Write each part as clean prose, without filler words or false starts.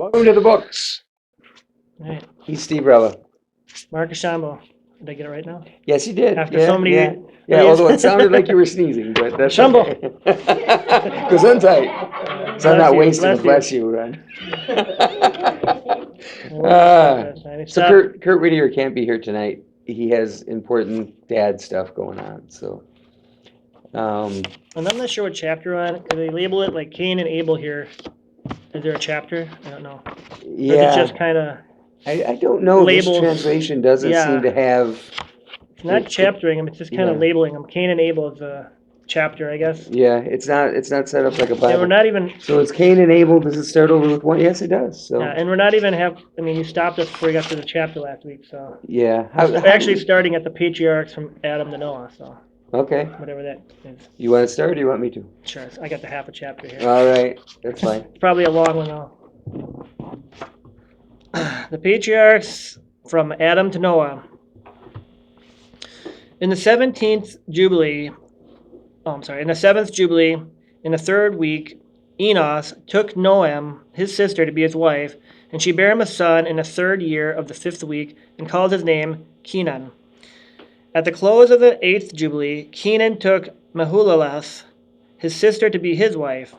Welcome to the books. All right. He's Steve Rella. Marcus Shambo. Did I get it right now? Yes, you did. After yeah, so many yeah, yeah. days. Although it sounded like you were sneezing, but that's Shambo. okay. Gesundheit. So I'm not wasting a bless you, Ron. So Kurt Whittier can't be here tonight. He has important dad stuff going on. So. And I'm not sure what chapter on. Could they label it like Cain and Abel here? Is there a chapter? I don't know. Yeah. Or is it just kind of. I don't know. Labels. This translation doesn't seem to have. It's not chaptering them. It's just kind of labeling them. Cain and Abel is a chapter, I guess. Yeah, it's not set up like a Bible. And we're not even. So it's Cain and Abel. Does it start over with one? Yes, it does. So. Yeah, and we're not even you stopped us before we got to the chapter last week, so. Yeah. We're actually starting at the patriarchs from Adam to Noah, so. Okay. Whatever that is. You want to start, or do you want me to? Sure. I got the half a chapter here. All right, that's fine. It's probably a long one though. The patriarchs from Adam to Noah. In the 17th Jubilee, in the 7th Jubilee, in the 3rd week, Enos took Noam, his sister, to be his wife, and she bare him a son in the 3rd year of the 5th week, and called his name Kenan. At the close of the 8th Jubilee, Kenan took Mahulath, his sister, to be his wife,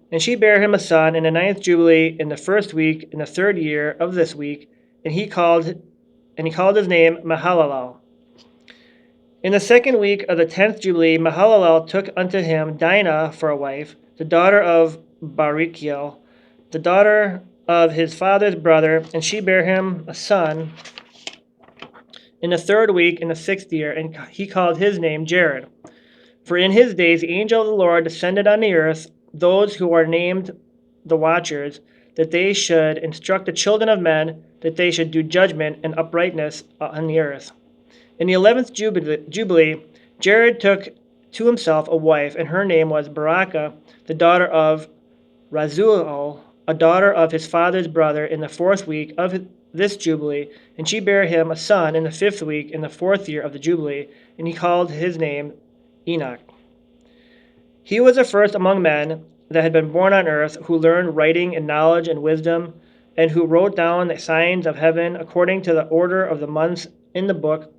and she bare him a son in the 9th Jubilee in the 1st week in the 3rd year of this week, and he called his name Mahalalel. In the 2nd week of the 10th Jubilee, Mahalalel took unto him Dinah for a wife, the daughter of Barichiel, the daughter of his father's brother, and she bare him a son in the 3rd week in the 6th year, and he called his name Jared. For in his days the angel of the Lord descended on the earth, those who are named the Watchers, that they should instruct the children of men, that they should do judgment and uprightness on the earth. In the 11th Jubilee, Jared took to himself a wife, and her name was Baraka, the daughter of Razuel, a daughter of his father's brother, in the 4th week of this Jubilee, and she bare him a son in the 5th week in the 4th year of the Jubilee, and he called his name Enoch. He was the first among men that had been born on earth, who learned writing and knowledge and wisdom, and who wrote down the signs of heaven according to the order of the months in the book,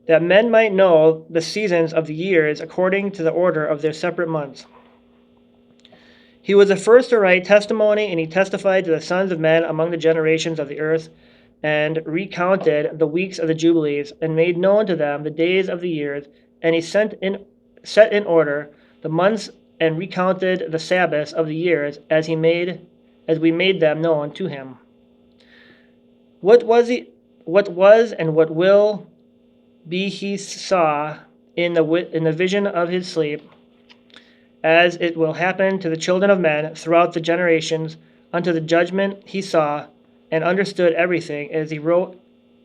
that men might know the seasons of the years according to the order of their separate months. He was the first to write testimony, and he testified to the sons of men among the generations of the earth, and recounted the weeks of the Jubilees, and made known to them the days of the years, and he set in order the months, and recounted the Sabbaths of the years as we made them known to him. What was and what will be he saw in the vision of his sleep, as it will happen to the children of men throughout the generations, unto the judgment he saw, and understood everything, as he wrote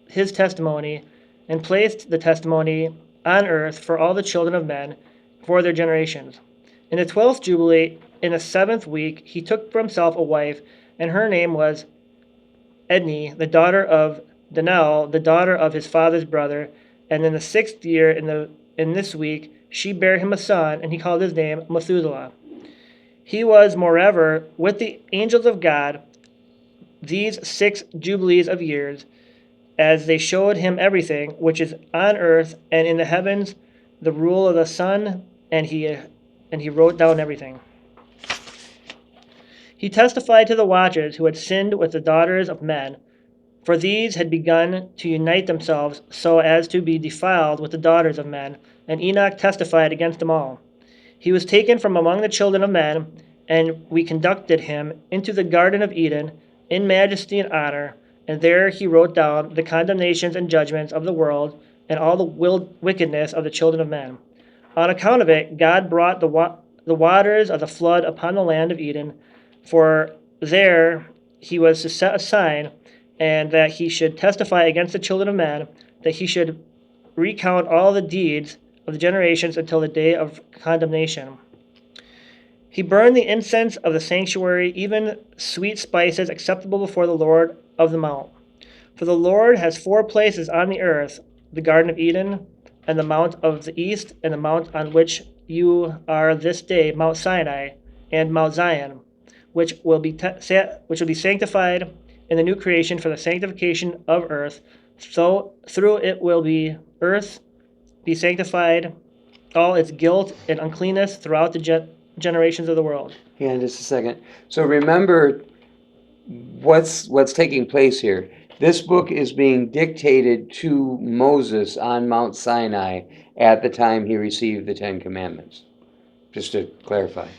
his testimony, and placed the testimony on earth for all the children of men, for their generations. In the 12th Jubilee, in the 7th week, he took for himself a wife, and her name was Edney, the daughter of Danel, the daughter of his father's brother, and in the 6th year, in this week, she bare him a son, and he called his name Methuselah. He was, moreover, with the angels of God these 6 jubilees of years, as they showed him everything which is on earth and in the heavens, the rule of the sun, and he wrote down everything. He testified to the watchers who had sinned with the daughters of men, for these had begun to unite themselves so as to be defiled with the daughters of men, and Enoch testified against them all. He was taken from among the children of men, and we conducted him into the Garden of Eden in majesty and honor, and there he wrote down the condemnations and judgments of the world, and all the wickedness of the children of men. On account of it, God brought the waters of the flood upon the land of Eden, for there he was to set a sign, and that he should testify against the children of men, that he should recount all the deeds of the generations until the day of condemnation. He burned the incense of the sanctuary, even sweet spices acceptable before the Lord of the mount. For the Lord has 4 places on the earth, the Garden of Eden, and the Mount of the East, and the mount on which you are this day, Mount Sinai, and Mount Zion, which will be sanctified in the new creation for the sanctification of earth. So through it will the earth be sanctified, all its guilt and uncleanness throughout the generations of the world. Yeah, just a second. So remember what's taking place here. This book is being dictated to Moses on Mount Sinai at the time he received the Ten Commandments. Just to clarify.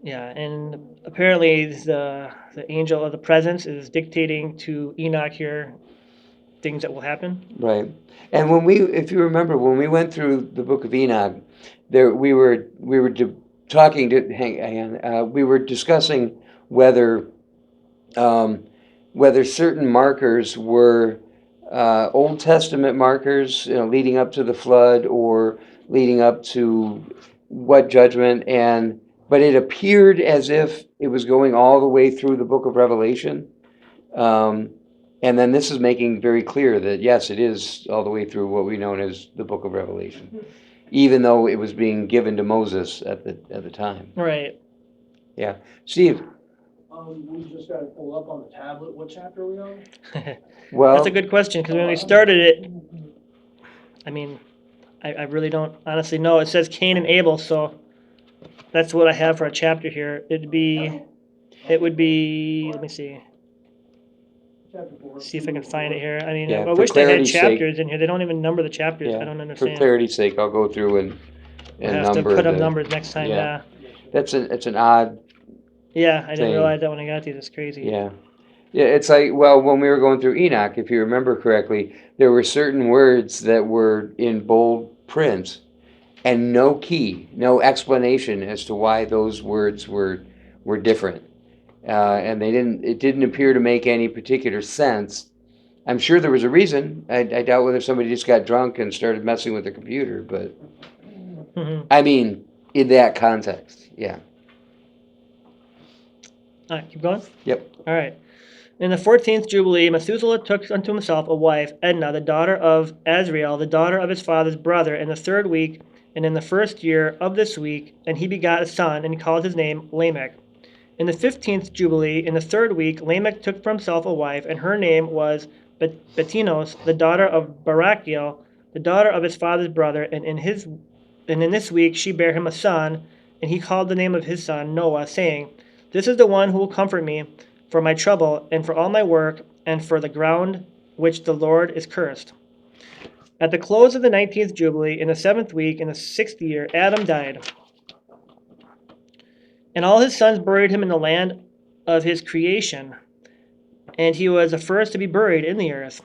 Yeah, and apparently the angel of the presence is dictating to Enoch here things that will happen. Right. And if you remember, when we went through the book of Enoch, we were talking to hang on, we were discussing whether certain markers were Old Testament markers, leading up to the flood or leading up to what judgment, but it appeared as if it was going all the way through the book of Revelation. And then this is making very clear that, yes, it is all the way through what we know as the book of Revelation, even though it was being given to Moses at the time. Right. Yeah. Steve? We just got to pull up on the tablet. What chapter are we on? Well, that's a good question, because when we started it, I mean, I really don't honestly know. It says Cain and Abel, so that's what I have for a chapter here. It would be, let me see. Chapter 4. See if I can find it here. I mean, Yeah, I for wish they had clarity's chapters in here. They don't even number the chapters. yeah, I don't for understand. clarity's sake, I'll go through and We'll have to number put up the. numbers next time. yeah. Yeah. It's an odd. Yeah, I didn't thing. realize that when I got these. It's crazy. Yeah. Yeah, it's like, well, when we were going through Enoch, if you remember correctly, there were certain words that were in bold print and no key, no explanation as to why those words were different. And it didn't appear to make any particular sense. I'm sure there was a reason. I doubt whether somebody just got drunk and started messing with the computer, but Mhm. I mean, in that context, yeah. All right, keep going. Yep. All right. In the 14th Jubilee, Methuselah took unto himself a wife, Edna, the daughter of Azrael, the daughter of his father's brother, in the 3rd week, and in the 1st year of this week, and he begat a son, and he called his name Lamech. In the 15th Jubilee, in the 3rd week, Lamech took for himself a wife, and her name was Betinos, the daughter of Barachiel, the daughter of his father's brother, and in this week she bare him a son, and he called the name of his son Noah, saying, This is the one who will comfort me for my trouble, and for all my work, and for the ground which the Lord is cursed. At the close of the 19th Jubilee, in the 7th week, in the 6th year, Adam died. And all his sons buried him in the land of his creation, and he was the first to be buried in the earth.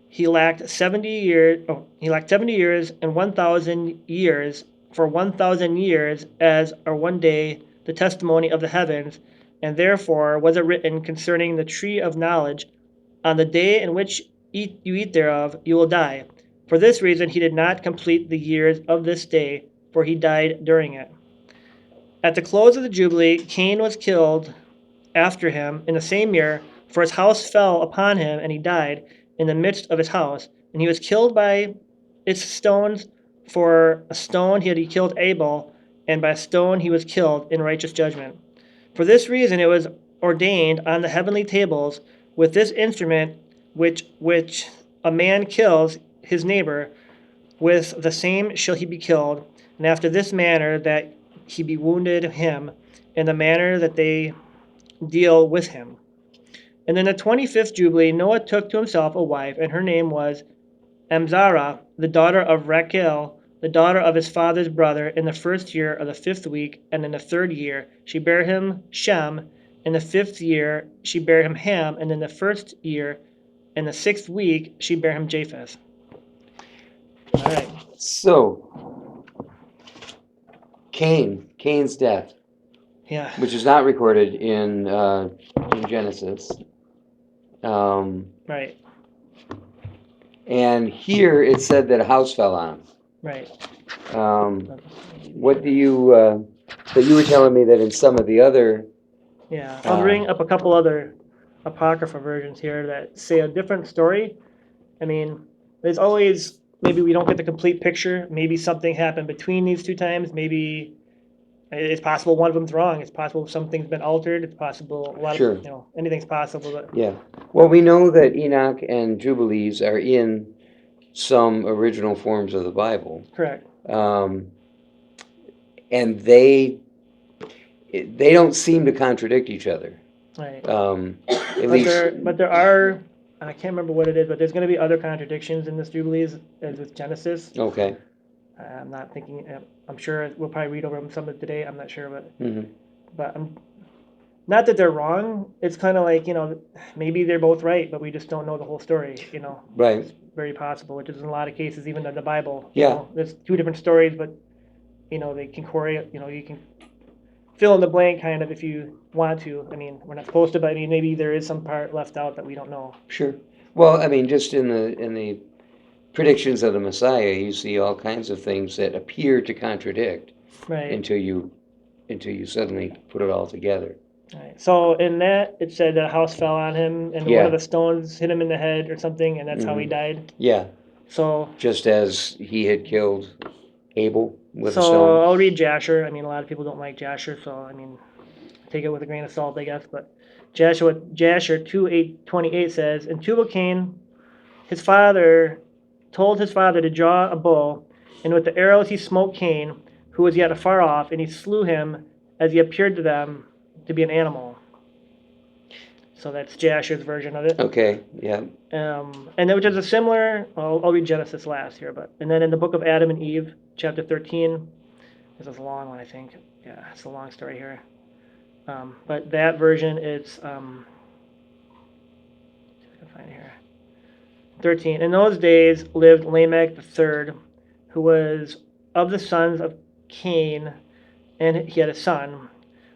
He lacked 70 years. He lacked 70 years and 1,000 years. For 1,000 years, as are one day, the testimony of the heavens, and therefore was it written concerning the tree of knowledge, on the day in which you eat thereof, you will die. For this reason he did not complete the years of this day, for he died during it. At the close of the Jubilee, Cain was killed after him in the same year, for his house fell upon him, and he died in the midst of his house. And he was killed by its stones. For a stone he had killed Abel, and by a stone he was killed in righteous judgment. For this reason it was ordained on the heavenly tables, with this instrument which a man kills his neighbor, with the same shall he be killed, and after this manner that he be wounded him, in the manner that they deal with him. And in the 25th Jubilee, Noah took to himself a wife, and her name was Amzara, the daughter of Rachel, the daughter of his father's brother, in the 1st year of the 5th week, and in the 3rd year she bare him Shem. In the 5th year she bare him Ham, and in the 1st year, in the 6th week, she bare him Japheth. All right. So, Cain's death, Yeah. which is not recorded in Genesis. Right. And here it said that a house fell on him. Right. What do you? But you were telling me that in some of the other. Yeah. I'll bring up a couple other apocrypha versions here that say a different story. I mean, there's always, maybe we don't get the complete picture. Maybe something happened between these two times. Maybe It's possible one of them's wrong. It's possible something's been altered. It's possible a lot Sure. of, anything's possible. But Yeah. Well, we know that Enoch and Jubilees are in some original forms of the Bible. correct. Um, and they don't seem to contradict each other. Right. At But least, there are, I can't remember what it is, but there's going to be other contradictions in this Jubilees as with Genesis. okay. I'm not thinking. I'm sure we'll probably read over some of it today. I'm not sure, Hmm. but not that they're wrong. It's kind of like maybe they're both right, but we just don't know the whole story. Right. It's very possible, which is in a lot of cases, even in the Bible. Yeah. There's two different stories, but they can correlate. You can fill in the blank kind of if you want to. I mean, we're not supposed to, but I mean, maybe there is some part left out that we don't know. Sure. Well, I mean, just in the predictions of the Messiah, you see all kinds of things that appear to contradict Right. until you suddenly put it all together. Right. So in that, it said that a house fell on him, and one Yeah. of the stones hit him in the head or something, and that's how he died. Yeah. So Just as he had killed Abel with a so stone. I'll read Jasher. I mean, a lot of people don't like Jasher, so I mean, take it with a grain of salt, I guess. But Jasher 2:28 says, "And Tubal-Cain, his father, told his father to draw a bow, and with the arrows he smote Cain, who was yet afar off, and he slew him as he appeared to them to be an animal." So that's Jasher's version of it. Okay. Yeah. And then which is a similar. I'll read Genesis last here, and then in the book of Adam and Eve, chapter 13. This is a long one, I think. Yeah, it's a long story here. But that version, it's see if I can find it here. 13. In those days lived Lamech the third, who was of the sons of Cain, and he had a son.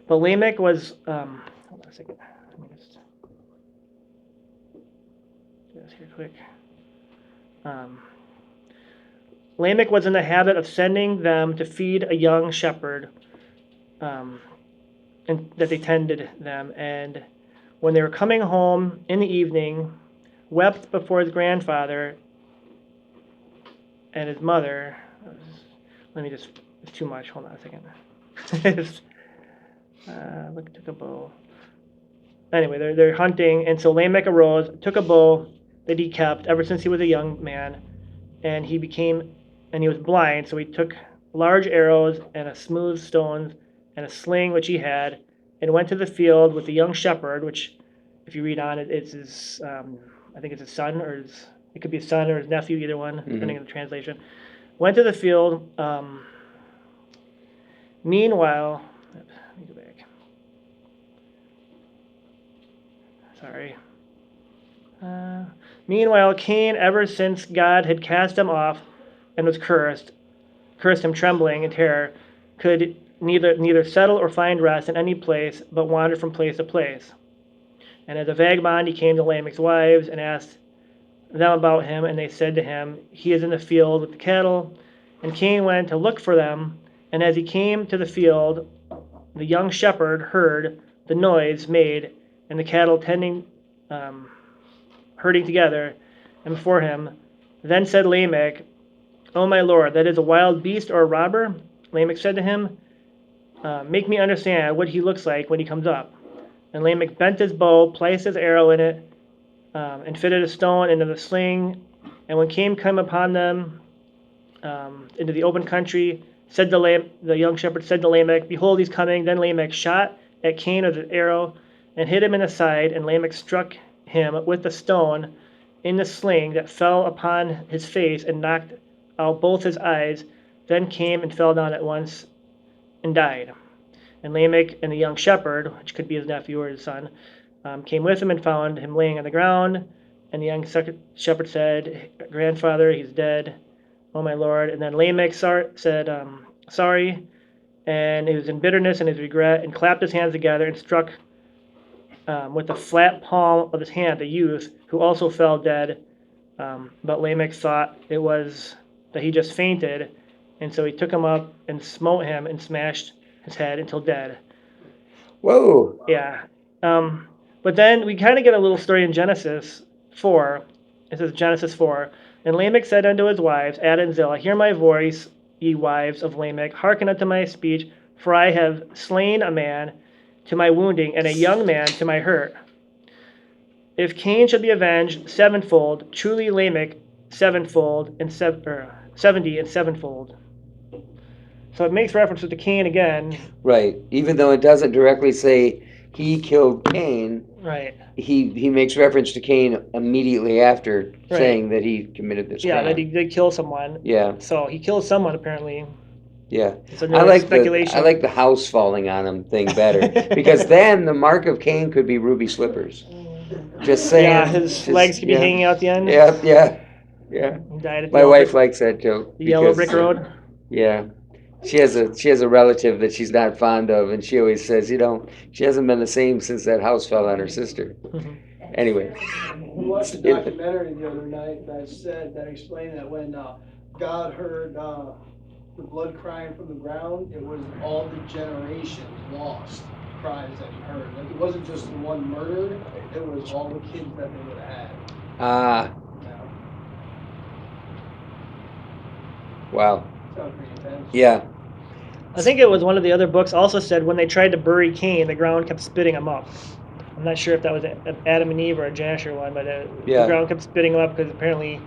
But Lamech was hold on a second. Let me just do this here quick. Lamech was in the habit of sending them to feed a young shepherd, and that they tended them. And when they were coming home in the evening, wept before his grandfather and his mother. It's too much. Hold on a second. Took a bow. Anyway, they're hunting, and so Lamech arose, took a bow that he kept ever since he was a young man, and he was blind, so he took large arrows and a smooth stones and a sling which he had, and went to the field with the young shepherd, which, if you read on, it's his, I think it's his son, it could be his son or his nephew, either one, depending on the translation. Went to the field. Meanwhile, let me go back. Sorry. Meanwhile, Cain, ever since God had cast him off and was cursed him trembling in terror, could neither settle or find rest in any place, but wandered from place to place. And as a vagabond, he came to Lamech's wives and asked them about him, and they said to him, "He is in the field with the cattle." And Cain went to look for them, and as he came to the field, the young shepherd heard the noise made, and the cattle herding together, and before him. Then said Lamech, "O my lord, that is a wild beast or a robber?" Lamech said to him, "Make me understand what he looks like when he comes up." And Lamech bent his bow, placed his arrow in it, and fitted a stone into the sling. And when Cain came upon them into the open country, the young shepherd said to Lamech, "Behold, he's coming." Then Lamech shot at Cain with his arrow and hit him in the side, and Lamech struck him with the stone in the sling that fell upon his face and knocked out both his eyes, then came and fell down at once and died. And Lamech and the young shepherd, which could be his nephew or his son, came with him and found him laying on the ground. And the young shepherd said, "Grandfather, he's dead, oh my lord." And then Lamech said, "Sorry." And he was in bitterness and his regret, and clapped his hands together and struck with the flat palm of his hand the youth, who also fell dead. But Lamech thought it was that he just fainted, and so he took him up and smote him and smashed his head until dead. Whoa. Yeah. But then we kind of get a little story in Genesis 4. It says Genesis 4. And Lamech said unto his wives, Ada and Zillah, "Hear my voice, ye wives of Lamech. Hearken unto my speech, for I have slain a man to my wounding, and a young man to my hurt. If Cain shall be avenged sevenfold, truly Lamech sevenfold and 70 and sevenfold. So it makes reference to Cain again. Right. Even though it doesn't directly say he killed Cain, Right. he makes reference to Cain immediately after Right. saying that he committed this Yeah, crime. that he did kill someone. Yeah, So he killed someone apparently. yeah. So I like speculation. the house falling on him thing better because then the mark of Cain could be ruby slippers. Just saying. Yeah, his legs could be hanging out the end. Yeah, yeah, yeah. He died at My wife likes that joke. the yellow because, brick road. Yeah. She has a relative that she's not fond of, and she always says, she hasn't been the same since that house fell on her sister. Mhm. Anyway. We watched a documentary the other night that explained that when God heard the blood crying from the ground, it was all the generations lost cries that he heard. Like it wasn't just the one murdered, it was all the kids that they would have had. Ah, You know? wow. Sounds pretty intense. Yeah. I think it was one of the other books also said when they tried to bury Cain, the ground kept spitting him up. I'm not sure if that was Adam and Eve or a Jasher one, but Yeah. the ground kept spitting him up because apparently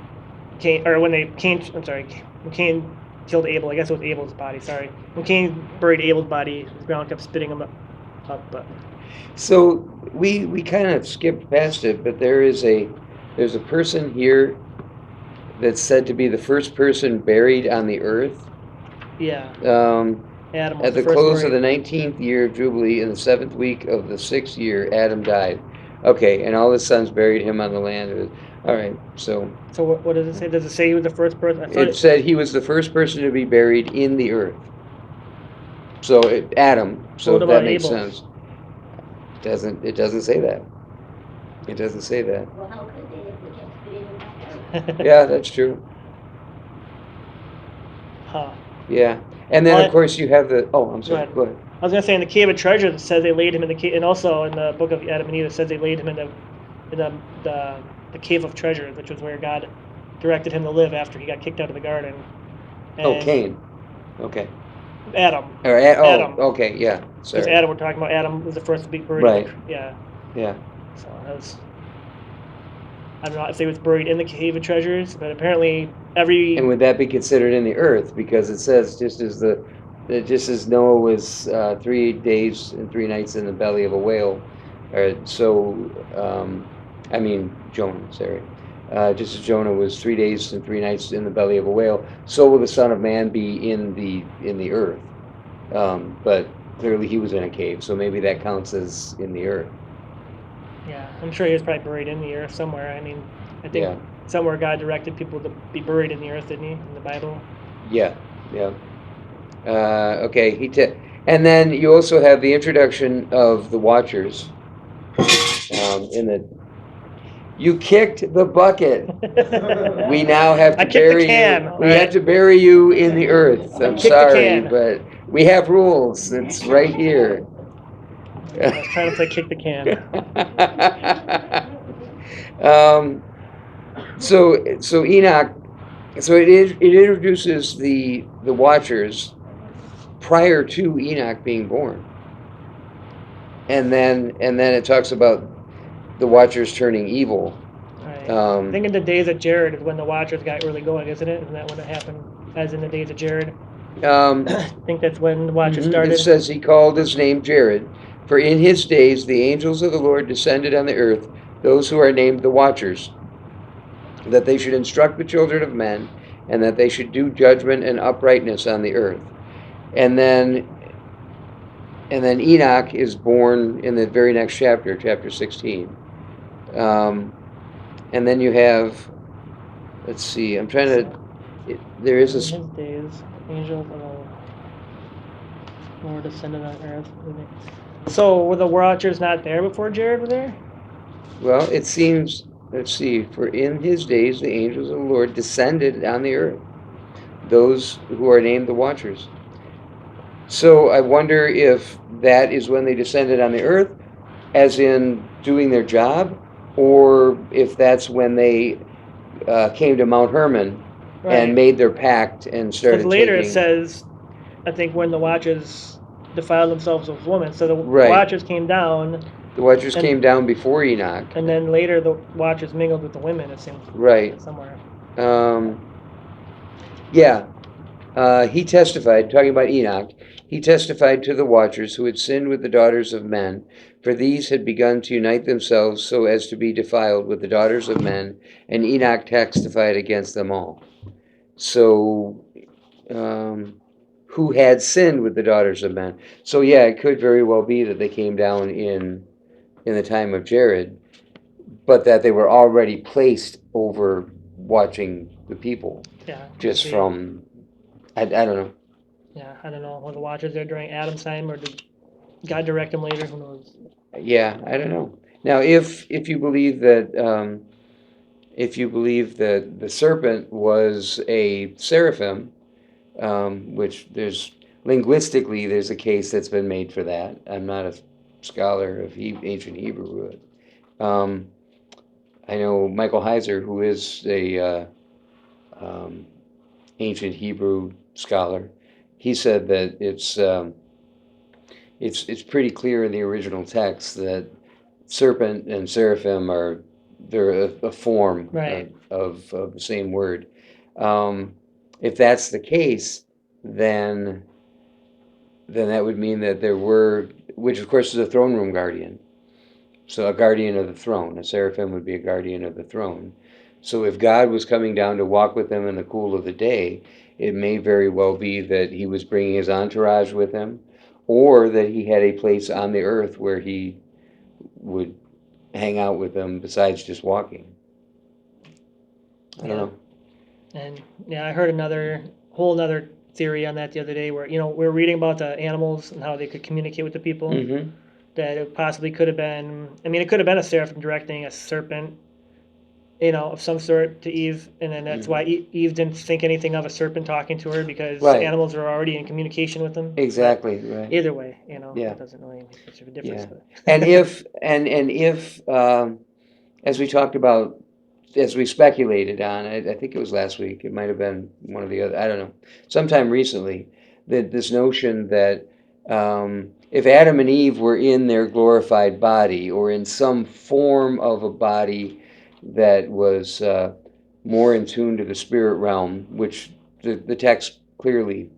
when Cain killed Abel, I guess it was Abel's body, sorry. When Cain buried Abel's body, the ground kept spitting him up. But So we kind of skipped past it, but there's a person here that's said to be the first person buried on the earth. yeah, Adam was At the first close of buried. the 19th year of Jubilee, in the 7th week of the 6th year, Adam died. Okay, and all his sons buried him on the land. All right, so So what does it say? Does it say he was the first person? I thought it said he was the first person to be buried in the earth. So Adam. So What that about makes Abel? sense. It doesn't say that. It doesn't say that. Well, how could they if we can't spit in the Yeah, that's true. Huh. Yeah, and then Well, of course you have the. Oh, I'm sorry. ahead. Go ahead. I was gonna say in the cave of treasures it says they laid him in the cave, and also in the book of Adam and Eve it says they laid him in the cave of treasures, which was where God directed him to live after he got kicked out of the garden. Oh, And Cain. Okay. Adam. Adam. Okay. Yeah. Because Sorry. Adam, we're talking about Adam was the first to be buried. Right. Yeah. Yeah. So that was. I don't know if he was buried in the cave of treasures, but apparently every. And would that be considered in the earth? Because it says just as Noah was 3 days and 3 nights in the belly of a whale, Jonah. Sorry. Just as Jonah was 3 days and 3 nights in the belly of a whale, so will the Son of Man be in the earth. But clearly he was in a cave, so maybe that counts as in the earth. Yeah, I'm sure he was probably buried in the earth somewhere. I mean, I think Yeah. somewhere God directed people to be buried in the earth, didn't he? In the Bible. Yeah, yeah. Okay, and then you also have the introduction of the Watchers. You kicked the bucket. We now have I to kicked the bury can, you. all We right? have to bury you in the earth. I'm kicked the sorry, can. but we have rules. It's right here. I was trying to say kick the can. So Enoch, so it introduces the Watchers prior to Enoch being born, and then it talks about the Watchers turning evil. Right. I think in the days of Jared is when the Watchers got really going, isn't it? Isn't that when it happened? As in the days of Jared? I think that's when the Watchers started. It says he called his name Jared, for in his days the angels of the Lord descended on the earth, those who are named the Watchers, that they should instruct the children of men, and that they should do judgment and uprightness on the earth. And then Enoch is born in the very next chapter, chapter 16. And then you have, let's see, I'm trying to, there is In a, his days, angels of the Lord descended on earth. So were the Watchers not there before Jared was there? well, it seems, let's see, for in his days the angels of the Lord descended on the earth, those who are named the Watchers. So I wonder if that is when they descended on the earth, as in doing their job, or if that's when they came to Mount Hermon Right. and made their pact and started Because later taking. it says, I think when the Watchers defiled themselves with women. So the Right. Watchers came down, The Watchers And- came down before Enoch. and then later the Watchers mingled with the women, it seems. Right. Somewhere. Yeah. He testified, talking about Enoch, he testified to the Watchers who had sinned with the daughters of men, for these had begun to unite themselves so as to be defiled with the daughters of men, and Enoch testified against them all. So, who had sinned with the daughters of men? So yeah, it could very well be that they came down in the time of Jared, but that they were already placed over watching the people, Yeah. just maybe. from, I don't know. Yeah, I don't know. Were the Watchers there during Adam's time, or did God direct them later? Who knows? Yeah, I don't know. Now, if you believe that the serpent was a seraphim, which linguistically there's a case that's been made for that. I'm not a scholar of ancient Hebrew, but I know Michael Heiser, who is a ancient Hebrew scholar. He said that it's pretty clear in the original text that serpent and seraphim they're a form Right. of the same word. If that's the case, then that would mean that there were, which of course is a throne room guardian. So a guardian of the throne. A seraphim would be a guardian of the throne. So if God was coming down to walk with them in the cool of the day, it may very well be that he was bringing his entourage with him, or that he had a place on the earth where he would hang out with them besides just walking. I don't know. And yeah, I heard another theory on that the other day, where we were reading about the animals and how they could communicate with the people. Mm-hmm. That it possibly could have been. I mean, it could have been a seraphim directing a serpent, of some sort to Eve, and then that's why Eve didn't think anything of a serpent talking to her, because Right. animals are already in communication with them. Exactly, right. Either way, Yeah. it doesn't really make much of a difference. Yeah. But. And if as we talked about, as we speculated on, I think it was last week, it might have been one of the other, I don't know, sometime recently, that this notion that if Adam and Eve were in their glorified body, or in some form of a body that was more in tune to the spirit realm, which the text clearly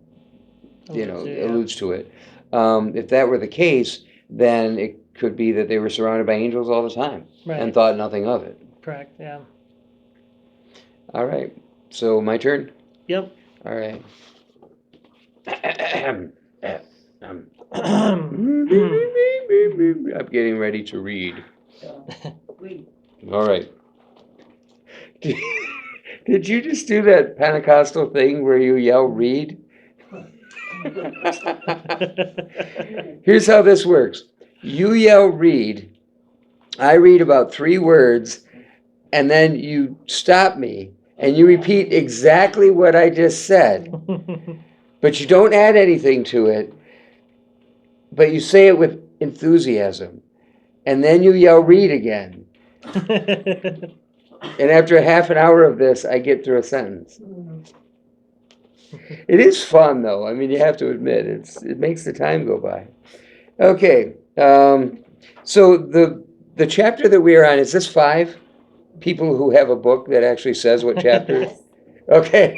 alludes to it. If that were the case, then it could be that they were surrounded by angels all the time, Right. and thought nothing of it. Correct. Yeah. All right. So my turn? Yep. All right. I'm getting ready to read. All right. Did you just do that Pentecostal thing where you yell read? Here's how this works. You yell read. I read about 3 words, and then you stop me and you repeat exactly what I just said, but you don't add anything to it, but you say it with enthusiasm, and then you yell read again. And after a half an hour of this, I get through a sentence. It is fun, though. I mean, you have to admit, it makes the time go by. Okay, so the chapter that we are on, is this 5? People who have a book that actually says what chapter? Okay.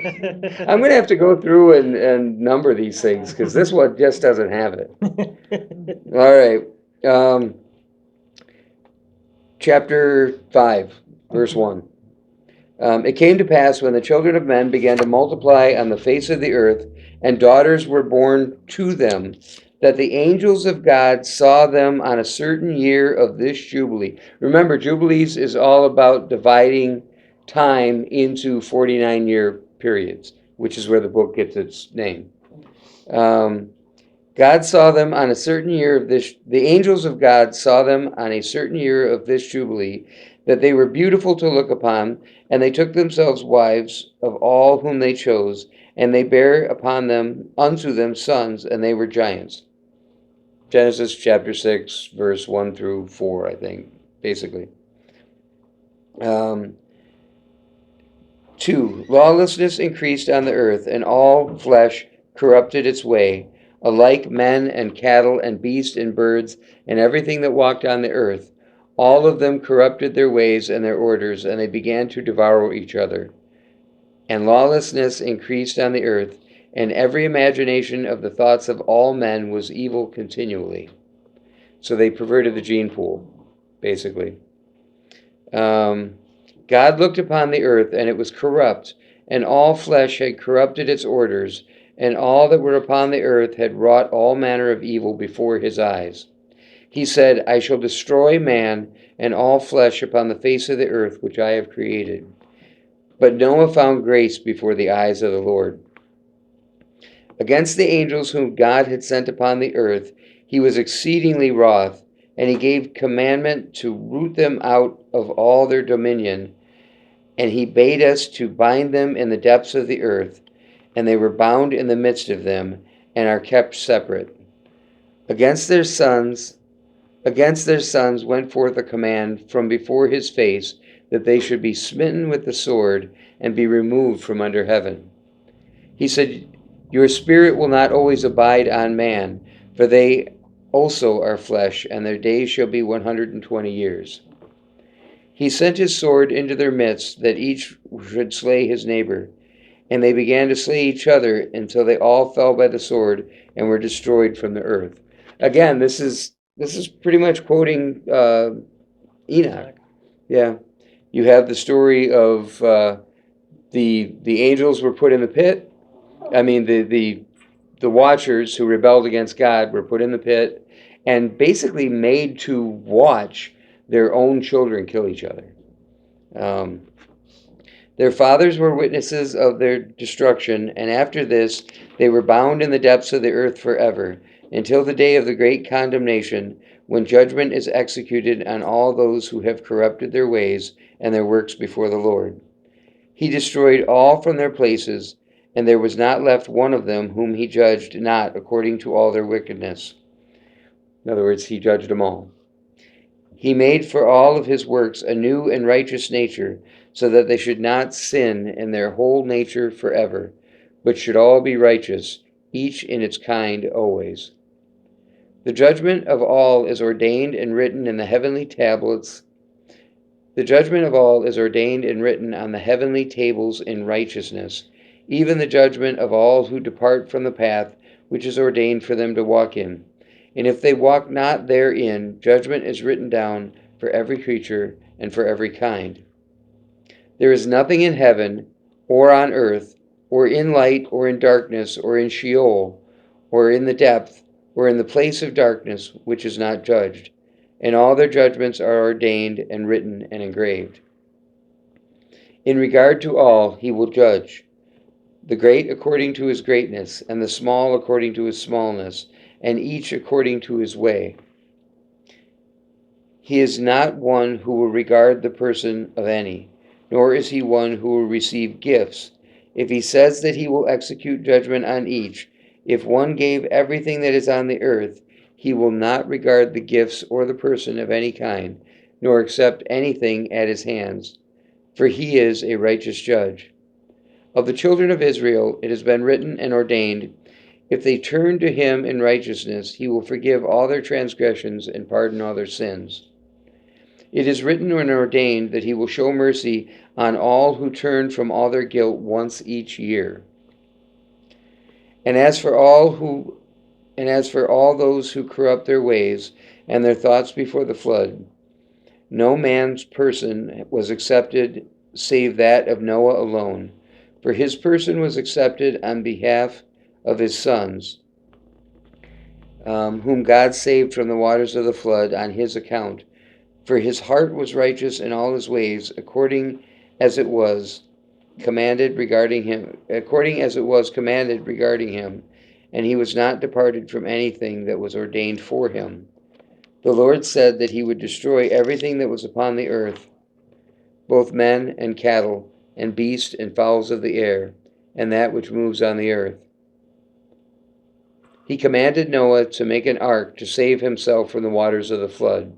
I'm going to have to go through and number these things, because this one just doesn't have it. All right. Chapter 5, verse 1. It came to pass when the children of men began to multiply on the face of the earth, and daughters were born to them, that the angels of God saw them on a certain year of this Jubilee. Remember, Jubilees is all about dividing time into 49-year periods, which is where the book gets its name. God saw them on a certain year of this, the angels of God saw them on a certain year of this Jubilee, that they were beautiful to look upon, and they took themselves wives of all whom they chose, and they bare unto them sons, and they were giants. Genesis chapter 6, verse 1 through 4, I think, basically. 2, lawlessness increased on the earth, and all flesh corrupted its way, alike men and cattle and beasts and birds and everything that walked on the earth. All of them corrupted their ways and their orders, and they began to devour each other. And lawlessness increased on the earth, and every imagination of the thoughts of all men was evil continually. So they perverted the gene pool, basically. God looked upon the earth, and it was corrupt, and all flesh had corrupted its orders, and all that were upon the earth had wrought all manner of evil before his eyes. He said, I shall destroy man and all flesh upon the face of the earth which I have created. But Noah found grace before the eyes of the Lord. Against the angels whom God had sent upon the earth, he was exceedingly wroth, and he gave commandment to root them out of all their dominion. And he bade us to bind them in the depths of the earth, and they were bound in the midst of them, and are kept separate. Against their sons went forth a command from before his face, that they should be smitten with the sword, and be removed from under heaven. He said, Your spirit will not always abide on man, for they also are flesh, and their days shall be 120 years. He sent his sword into their midst, that each should slay his neighbor. And they began to slay each other until they all fell by the sword and were destroyed from the earth. Again, this is pretty much quoting Enoch. Yeah, you have the story of the angels were put in the pit. I mean, the watchers who rebelled against God were put in the pit and basically made to watch their own children kill each other. Their fathers were witnesses of their destruction, and after this they were bound in the depths of the earth forever, until the day of the great condemnation, when judgment is executed on all those who have corrupted their ways and their works before the Lord. He destroyed all from their places, and there was not left one of them whom he judged not according to all their wickedness. In other words, he judged them all. He made for all of his works a new and righteous nature, so that they should not sin in their whole nature forever, but should all be righteous, each in its kind always. The judgment of all is ordained and written in the heavenly tablets. The judgment of all is ordained and written on the heavenly tables in righteousness, even the judgment of all who depart from the path which is ordained for them to walk in. And if they walk not therein, judgment is written down for every creature and for every kind. There is nothing in heaven, or on earth, or in light, or in darkness, or in Sheol, or in the depth, or in the place of darkness, which is not judged. And all their judgments are ordained and written and engraved. In regard to all, he will judge, the great according to his greatness, and the small according to his smallness, and each according to his way. He is not one who will regard the person of any, nor is he one who will receive gifts. If he says that he will execute judgment on each, if one gave everything that is on the earth, he will not regard the gifts or the person of any kind, nor accept anything at his hands, for he is a righteous judge. Of the children of Israel it has been written and ordained, if they turn to him in righteousness, he will forgive all their transgressions and pardon all their sins. It is written and ordained that he will show mercy on all who turn from all their guilt once each year. And as for all those who corrupt their ways and their thoughts before the flood, no man's person was accepted save that of Noah alone, for his person was accepted on behalf of his sons, whom God saved from the waters of the flood on his account. For his heart was righteous in all his ways, according as it was commanded regarding him, and he was not departed from anything that was ordained for him. The Lord said that he would destroy everything that was upon the earth, both men and cattle, and beasts and fowls of the air, and that which moves on the earth. He commanded Noah to make an ark to save himself from the waters of the flood.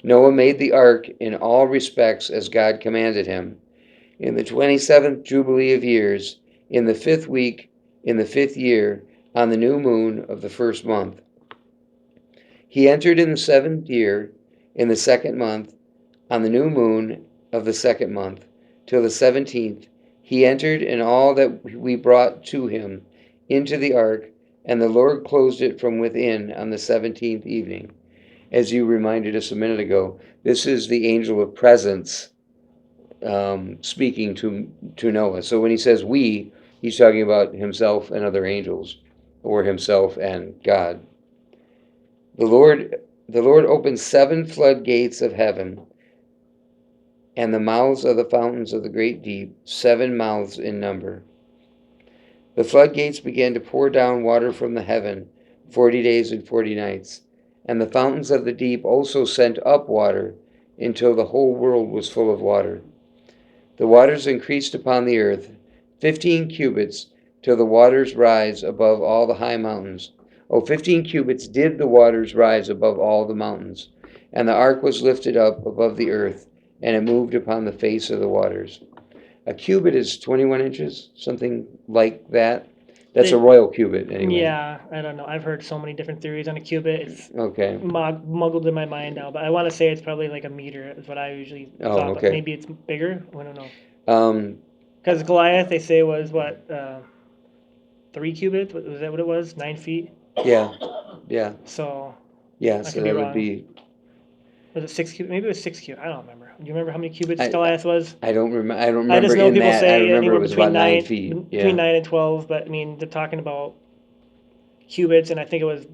Noah made the ark in all respects as God commanded him. In the 27th Jubilee of years, in the 5th week, in the 5th year, on the new moon of the first month. He entered in the 7th year, in the 2nd month, on the new moon of the 2nd month, till the 17th. He entered, and all that we brought to him into the ark, and the Lord closed it from within on the 17th evening. As you reminded us a minute ago, this is the angel of presence speaking to Noah. So when he says we, he's talking about himself and other angels, or himself and God. The Lord opened 7 floodgates of heaven, and the mouths of the fountains of the great deep, 7 mouths in number. The floodgates began to pour down water from the heaven 40 days and 40 nights, and the fountains of the deep also sent up water until the whole world was full of water. The waters increased upon the earth 15 cubits till the waters rise above all the high mountains. 15 cubits did the waters rise above all the mountains, and the ark was lifted up above the earth, and it moved upon the face of the waters. A cubit is 21 inches, something like that. That's a royal cubit, anyway. Yeah, I don't know. I've heard so many different theories on a cubit. It's Okay. muggled in my mind now, but I want to say it's probably like a meter is what I usually thought, okay. but maybe it's bigger. I don't know. Um, Because Goliath, they say was what 3 cubits? Was that what it was? 9 feet. yeah, yeah, So yeah. I So could be that would wrong. be. was it 6 cubits? Maybe it was 6 cubits. I don't remember. Do you remember how many cubits I- Goliath was? I don't remember. I don't remember I just know in people that. I say remember anywhere it was between about 9 9 feet. between Yeah. 9 and 12. But I mean, they're talking about cubits, and I think it was.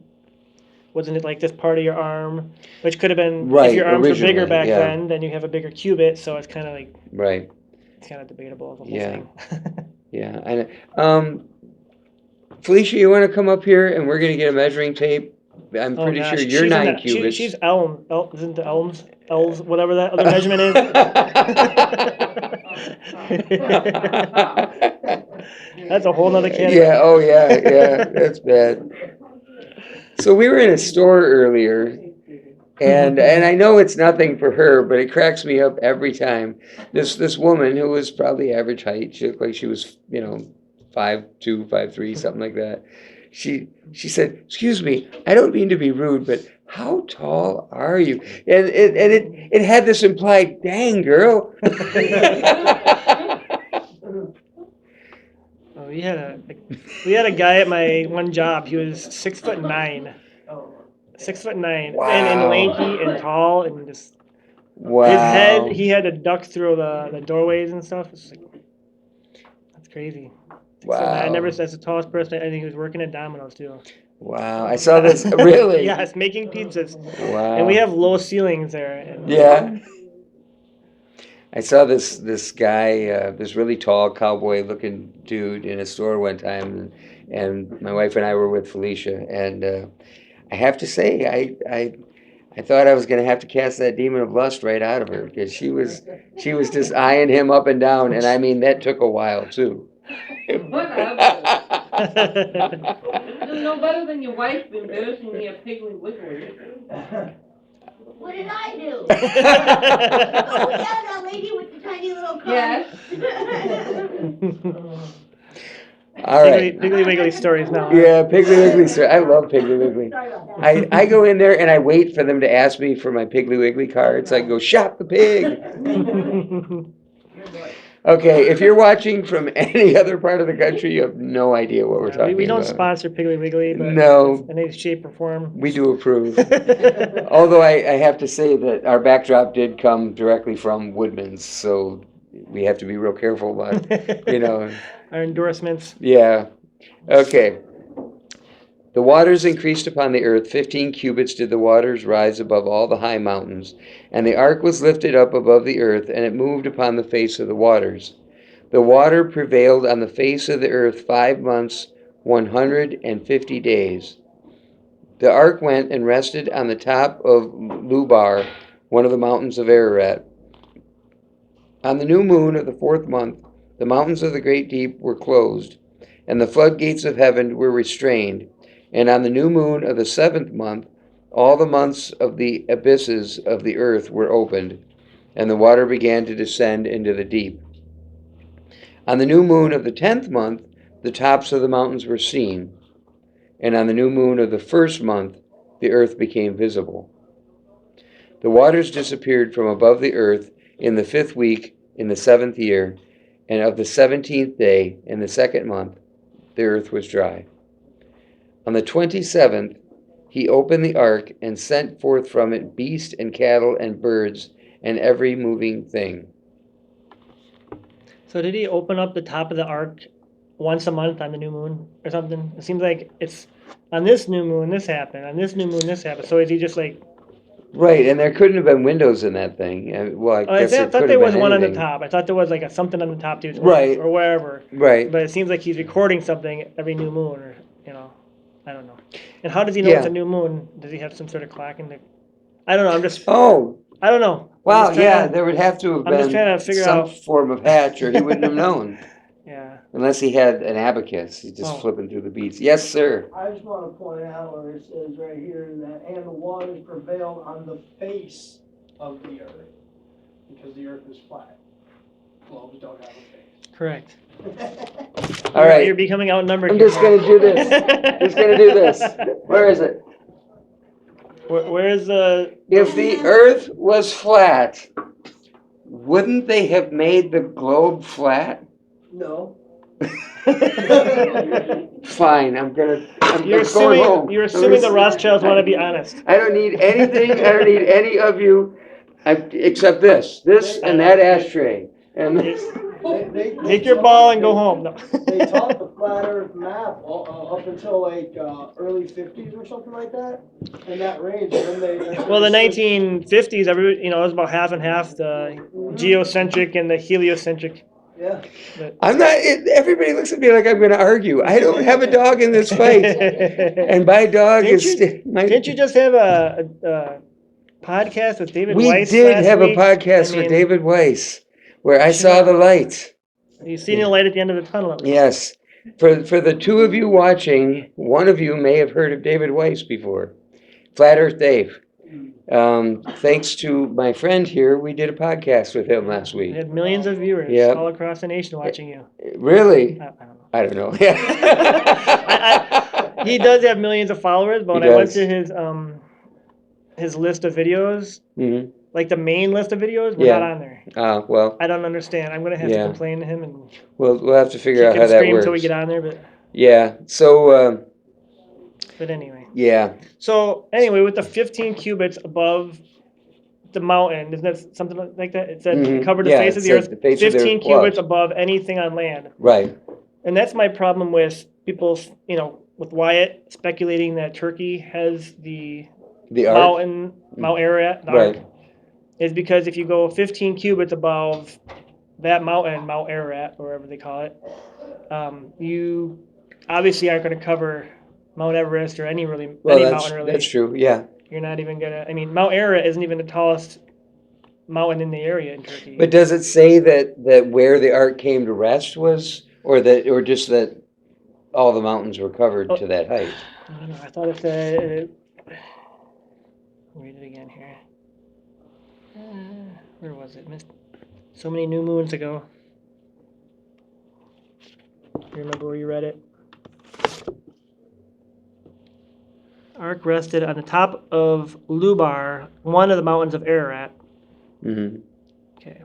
Wasn't it like this part of your arm, which could have been Right, if your arms were bigger originally, back yeah. then you have a bigger cubit, so it's kind of like Right. it's kind of debatable the whole Yeah. thing. Yeah. Felicia, you want to come up here and we're going to get a measuring tape? I'm Oh pretty sure gosh, you're she's in 9 that. cubits. She's isn't the elms, whatever that other measurement is. That's a whole nother category. Yeah. Oh, yeah. Yeah. That's bad. So we were in a store earlier, and I know it's nothing for her, but it cracks me up every time. This woman who was probably average height, she looked like she was 5'2", 5'3", something like that. She said, "Excuse me, I don't mean to be rude, but how tall are you?" And it had this implied, "Dang, girl." Oh, we had a guy at my one job. He was 6'9", 6'9", and Wow. lanky and tall, and just Wow. his head. He had to duck through the doorways and stuff. It's like, that's crazy. 6'9". I never. Wow. That's the tallest person. I think he was working at Domino's too. Wow. I saw this. Really? Yes, making pizzas, Wow. and we have low ceilings there. And Yeah. I saw this guy, this really tall cowboy-looking dude in a store one time, and my wife and I were with Felicia, and I have to say, I thought I was going to have to cast that demon of lust right out of her because she was just eyeing him up and down, and I mean that took a while too. What happened? You're no better than your wife embarrassing me at Piggly Wiggly. What did I do? Oh, yeah, that lady with the tiny little car. Yes. All right. Piggly Wiggly stories now. Yeah, Piggly Wiggly. Sir, I love Piggly Wiggly. I go in there and I wait for them to ask me for my Piggly Wiggly cards. I go, "Shop the pig." Okay, if you're watching from any other part of the country, you have no idea what we're talking we don't about. sponsor Piggly Wiggly, but No. in any shape or form. We do approve. Although I have to say that our backdrop did come directly from Woodman's, so we have to be real careful about, Our endorsements. Yeah. Okay. The waters increased upon the earth 15 cubits did the waters rise above all the high mountains, and the ark was lifted up above the earth, and it moved upon the face of the waters. The water prevailed on the face of the earth 5 months, 150 days. The ark went and rested on the top of Lubar, one of the mountains of Ararat. On the new moon of the 4th month, the mountains of the great deep were closed, and the floodgates of heaven were restrained. And on the new moon of the 7th month, all the months of the abysses of the earth were opened, and the water began to descend into the deep. On the new moon of the 10th month, the tops of the mountains were seen. and on the new moon of the first month, the earth became visible. The waters disappeared from above the earth in the 5th week in the 7th year, and of the 17th day in the 2nd month, the earth was dry. On the 27th, he opened the ark and sent forth from it beasts and cattle and birds and every moving thing. So did he open up the top of the ark once a month on the new moon or something? It seems like it's on this new moon this happened, on this new moon this happened. So is he just like? Right, and there couldn't have been windows in that thing. Well, I guess there thought could there have was been one on the anything. top. I thought there was like something on the top too, Right. or wherever. Right. But it seems like he's recording something every new moon, or I don't know. And how does he know Yeah. it's a new moon? Does he have some sort of clock in the? I don't know. I'm just. Oh, I don't know. I'm well, just trying yeah, to- there would have to have I'm just been trying to figure some out- form of hatch, or he wouldn't have known. Yeah. Unless he had an abacus, he's just Oh. flipping through the beats. Yes, sir. I just wanna point out where it says right here that, and the waters prevailed on the face of the earth, because the earth is flat. Globes don't have a Correct. face. All right. You're becoming outnumbered. I'm here, just Mark. gonna do this. Just gonna do this. Where is it? Where's the? If the earth was flat, wouldn't they have made the globe flat? No. Fine, I'm You're going assuming. home. You're assuming the Rothschilds want to be honest. I don't need anything, I don't need any of you, except this and that ashtray. And Take your ball and go home. No. They taught the flat earth map up until like early 50s or something like that, in that range, and then they. Well, the 1950s, it was about half and half, the geocentric and the heliocentric. Yeah. I'm not, everybody looks at me like I'm gonna argue. I don't have a dog in this fight. And my dog Didn't you just have a podcast with David We Weiss did last have week? a podcast I with mean, David Weiss, where I you should saw have- the light. You seen the light at the end of the tunnel. At least. Yes. For the two of you watching, one of you may have heard of David Weiss before. Flat Earth Dave. Thanks to my friend here, we did a podcast with him last We week. had millions of viewers Yep. all across the nation watching you. Really? I don't know. I don't know. Yeah. He does have millions of followers, but when He I went does. to his list of videos, Mhm. like the main list of videos, we're Yeah. not on there. Well, I don't understand. I'm gonna have Yeah. to complain to him and we'll have to figure kick out how and that scream works. until we get on there. Yeah. So, But anyway. yeah. So anyway, with the 15 cubits above the mountain, isn't that something like that? It said Mhm. covered the Yeah, face it of the said earth. the face of the 15 earth cubits was. above anything on land. Right. And that's my problem with people, with Wyatt speculating that Turkey has the The ark. mountain, Mount Ararat, the Right. ark, is because if you go 15 cubits above that mountain, Mount Ararat, or whatever they call it, you obviously aren't going to cover Mount Everest or any mountain really. That's true. Yeah. You're not even gonna. I mean, Mount Ararat isn't even the tallest mountain in the area in Turkey. But does it say that where the ark came to rest was, or just that all the mountains were covered to that height? I don't know. I thought it said. Read it again here. Where was it? Missed so many new moons ago. You remember where you read it? Ark rested on the top of Lubar, one of the mountains of Ararat. Mm-hmm. Okay.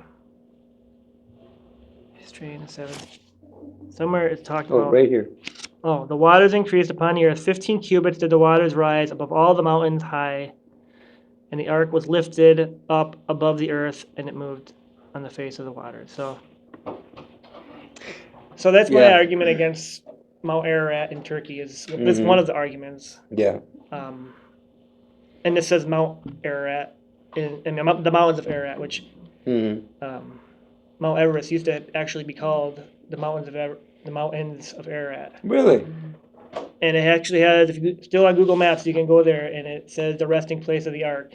History in the 7th. Somewhere it's talking Oh, about. right here. Oh, the waters increased upon the earth. 15 cubits did the waters rise above all the mountains high. And the ark was lifted up above the earth, and it moved on the face of the waters. So that's my Yeah. argument against Mount Ararat in Turkey. This Mhm. one of the arguments. Yeah. And this says Mount Ararat in the mountains of Ararat, which Mm-hmm. Mount Everest used to actually be called the mountains of Ararat. Really? And it actually has, if you're still on Google Maps, you can go there and it says the resting place of the ark.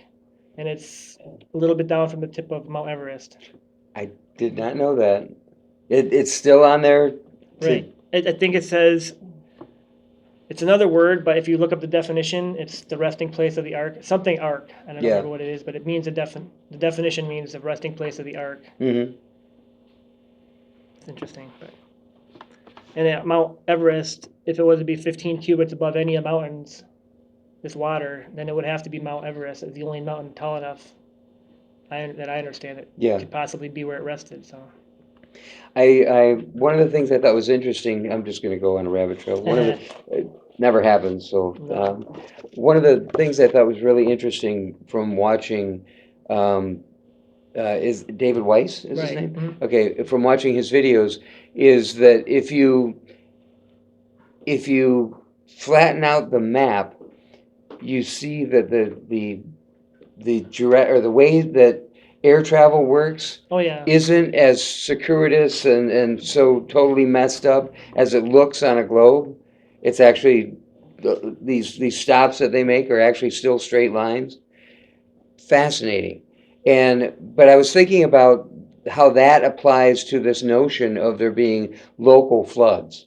And it's a little bit down from the tip of Mount Everest. I did not know that. It's still on there. Right. I think it says, it's another word, but if you look up the definition, it's the resting place of the ark. Something ark. I don't Yeah. remember what it is, but it means the definition means the resting place of the ark. Mm-hmm. It's interesting. But And at Mount Everest, if it was to be 15 cubits above any of the mountains, this water, then it would have to be Mount Everest. It's the only mountain tall enough that I understand it Yeah. could possibly be where it rested. So One of the things I thought was interesting, I'm just gonna go on a rabbit trail. One of the, it never happens, so, one of the things I thought was really interesting from watching, is David Weiss, is his Right, name? mhm. Okay, from watching his videos, is that if you flatten out the map, you see that the way that air travel works Oh yeah, isn't as circuitous and so totally messed up as it looks on a globe. It's actually, these stops that they make are actually still straight lines. Fascinating. But I was thinking about how that applies to this notion of there being local floods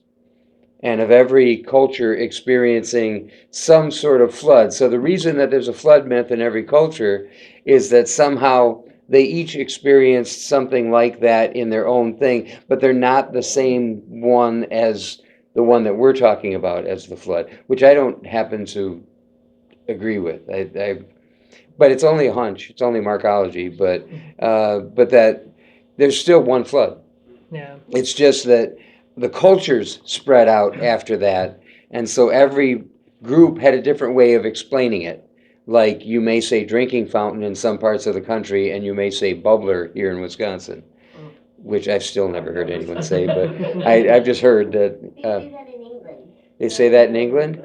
and of every culture experiencing some sort of flood. So the reason that there's a flood myth in every culture is that somehow they each experienced something like that in their own thing, but they're not the same one as the one that we're talking about as the flood, which I don't happen to agree with. But it's only a hunch. It's only markology. But that there's still one flood. yeah. It's just that the cultures spread out after that, and so every group had a different way of explaining it. Like you may say drinking fountain in some parts of the country, and you may say bubbler here in Wisconsin, which I've still never heard anyone say, but I've just heard that They say that in England. they say that in England.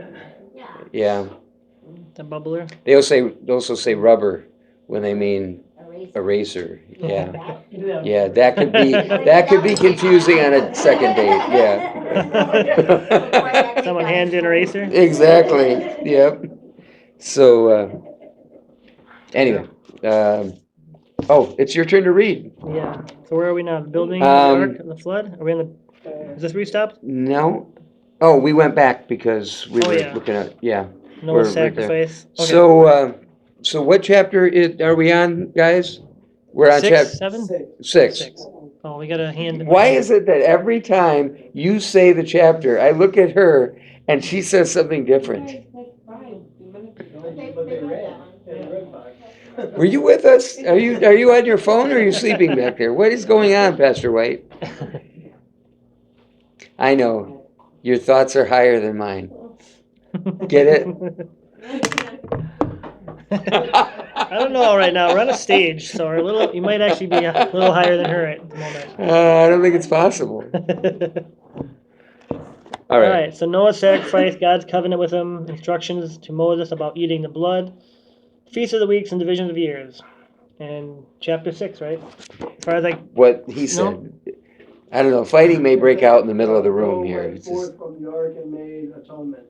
Yeah. Yeah, The bubbler. they also say rubber when they mean eraser. Yeah. Yeah, that could be confusing on a second date, yeah. Someone hands in an eraser. Exactly, yep. So, anyway, oh, it's your turn to read. Yeah. So where are we now? The building, the ark, the flood? Are we in the? Is this where we stopped? No? Oh, we went back because we Oh, were yeah. looking at, yeah. Noah's We're right there. sacrifice. Okay. So what chapter are we on, guys? We're on 6, 7, six. 6. Oh, we got a hand. Why is it that every time you say the chapter, I look at her and she says something different? But they read. They read five. Were you with us? Are you on your phone or are you sleeping back there? What is going on, Pastor White? I know. Your thoughts are higher than mine. Get it? I don't know right now. We're on a stage, so we're a little. You might actually be a little higher than her at the moment. I don't think it's possible. All All right. right. So Noah sacrificed God's covenant with him. Instructions to Moses about eating the blood. Feast of the weeks and divisions of years. And chapter 6, right? As far as like. What he said. I don't know. Fighting may break out in the middle of the room here. Went It's just- forth from the ark and made atonement.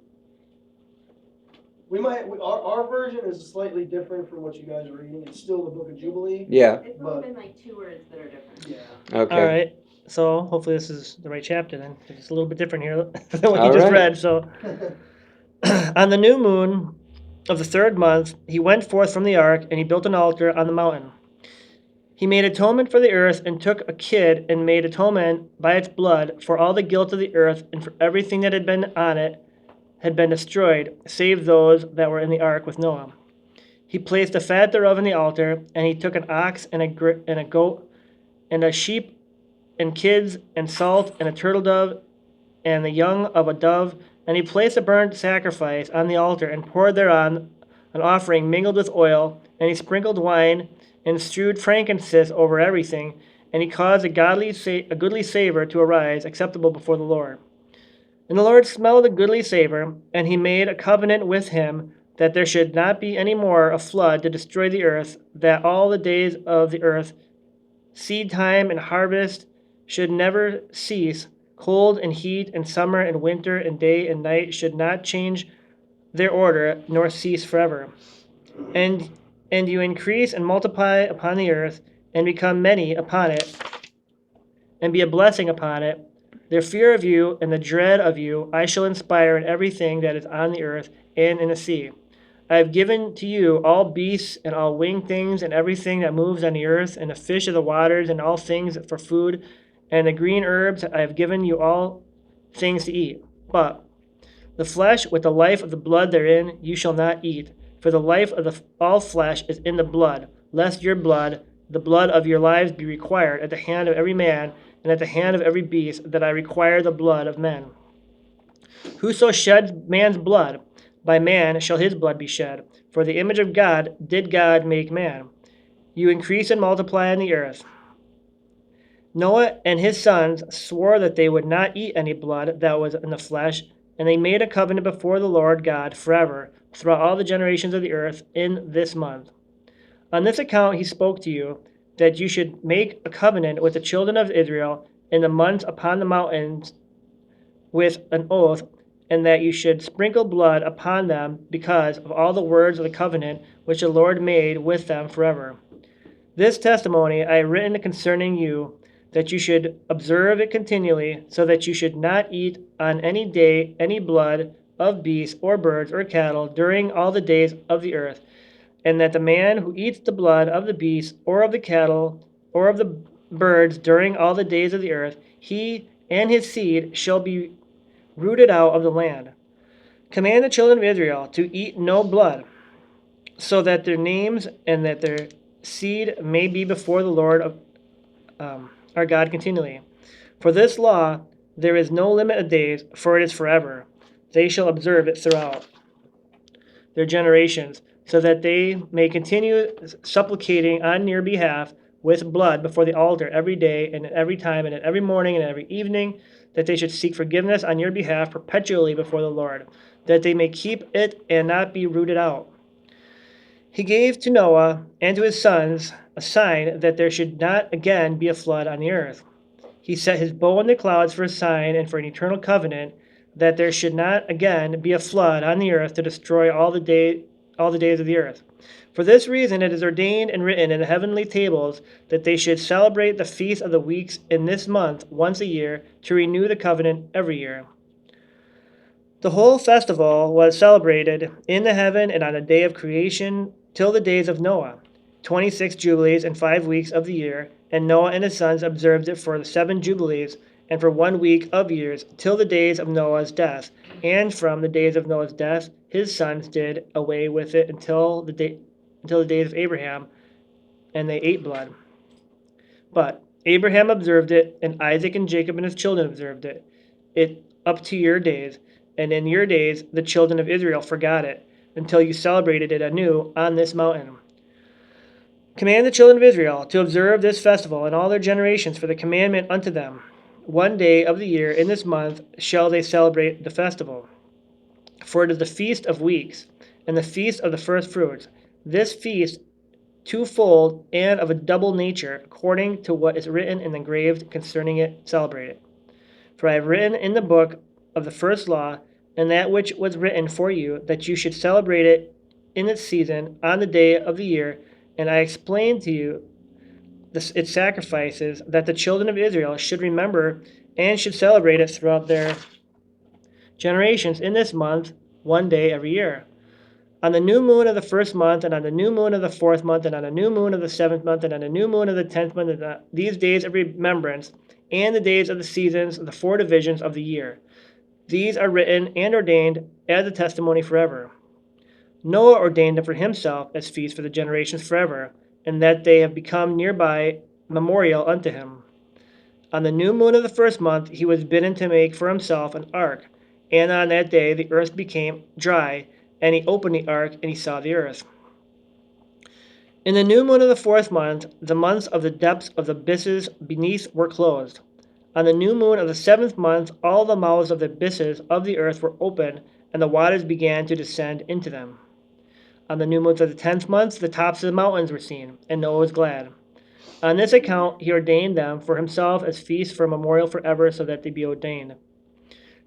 Our version is slightly different from what you guys are reading. It's still the book of Jubilee. yeah. It's been like 2 words that are different. Yeah. Okay. All right. So hopefully this is the right chapter then. It's a little bit different here than what you All just right. read. So on the new moon of the 3rd month, he went forth from the ark and he built an altar on the mountain. He made atonement for the earth and took a kid and made atonement by its blood for all the guilt of the earth and for everything that had been on it had been destroyed, save those that were in the ark with Noah. He placed the fat thereof in the altar, and he took an ox and a goat and a sheep and kids and salt and a turtle dove and the young of a dove, and he placed a burnt sacrifice on the altar and poured thereon an offering mingled with oil, and he sprinkled wine and strewed frankincense over everything, and he caused a goodly savor to arise, acceptable before the Lord. And the Lord smelled the goodly savor, and he made a covenant with him that there should not be any more a flood to destroy the earth, that all the days of the earth, seed time and harvest, should never cease. Cold and heat and summer and winter and day and night should not change their order, nor cease forever. And you increase and multiply upon the earth, and become many upon it, and be a blessing upon it. Their fear of you and the dread of you I shall inspire in everything that is on the earth and in the sea. I have given to you all beasts and all winged things and everything that moves on the earth, and the fish of the waters and all things for food, and the green herbs. I have given you all things to eat. But the flesh with the life of the blood therein you shall not eat. For the life of all flesh is in the blood, lest your blood, the blood of your lives, be required at the hand of every man and at the hand of every beast, that I require the blood of men. Whoso sheds man's blood, by man shall his blood be shed. For the image of God did God make man. You increase and multiply on the earth. Noah and his sons swore that they would not eat any blood that was in the flesh, and they made a covenant before the Lord God forever throughout all the generations of the earth in this month. On this account he spoke to you, that you should make a covenant with the children of Israel in the months upon the mountains with an oath, and that you should sprinkle blood upon them because of all the words of the covenant which the Lord made with them forever. This testimony I have written concerning you, that you should observe it continually, so that you should not eat on any day any blood of beasts or birds or cattle during all the days of the earth, and that the man who eats the blood of the beasts or of the cattle or of the birds during all the days of the earth, he and his seed shall be rooted out of the land. Command the children of Israel to eat no blood, so that their names and that their seed may be before the Lord of our God continually. For this law there is no limit of days, for it is forever. They shall observe it throughout their generations, so that they may continue supplicating on your behalf with blood before the altar every day and at every time and at every morning and at every evening, that they should seek forgiveness on your behalf perpetually before the Lord, that they may keep it and not be rooted out. He gave to Noah and to his sons a sign that there should not again be a flood on the earth. He set his bow in the clouds for a sign and for an eternal covenant, that there should not again be a flood on the earth to destroy all the days of the earth. For this reason it is ordained and written in the heavenly tables that they should celebrate the feast of the weeks in this month once a year, to renew the covenant every year. The whole festival was celebrated in the heaven and on the day of creation till the days of Noah, 26 Jubilees and 5 weeks of the year, and Noah and his sons observed it for the 7 Jubilees and for 1 week of years, till the days of Noah's death. And from the days of Noah's death, his sons did away with it until the days of Abraham, and they ate blood. But Abraham observed it, and Isaac and Jacob and his children observed it up to your days. And in your days the children of Israel forgot it, until you celebrated it anew on this mountain. Command the children of Israel to observe this festival in all their generations for the commandment unto them. 1 day of the year in this month shall they celebrate the festival. For it is the feast of weeks, and the feast of the first fruits. This feast twofold and of a double nature, according to what is written and engraved concerning it, celebrate it. For I have written in the book of the first law, and that which was written for you, that you should celebrate it in its season, on the day of the year, and I explained to you its sacrifices, that the children of Israel should remember and should celebrate it throughout their generations in this month, 1 day every year. On the new moon of the first month, and on the new moon of the 4th month, and on the new moon of the 7th month, and on the new moon of the 10th month, and these days of remembrance, and the days of the seasons, the 4 divisions of the year. These are written and ordained as a testimony forever. Noah ordained them for himself as feasts for the generations forever, and that they have become nearby memorial unto him. On the new moon of the 1st month he was bidden to make for himself an ark, and on that day the earth became dry, and he opened the ark, and he saw the earth. In the new moon of the 4th month, the months of the depths of the abysses beneath were closed. On the new moon of the 7th month, all the mouths of the abysses of the earth were opened, and the waters began to descend into them. On the new moon of the 10th month, the tops of the mountains were seen, and Noah was glad. On this account he ordained them for himself as feasts for a memorial forever, so that they be ordained.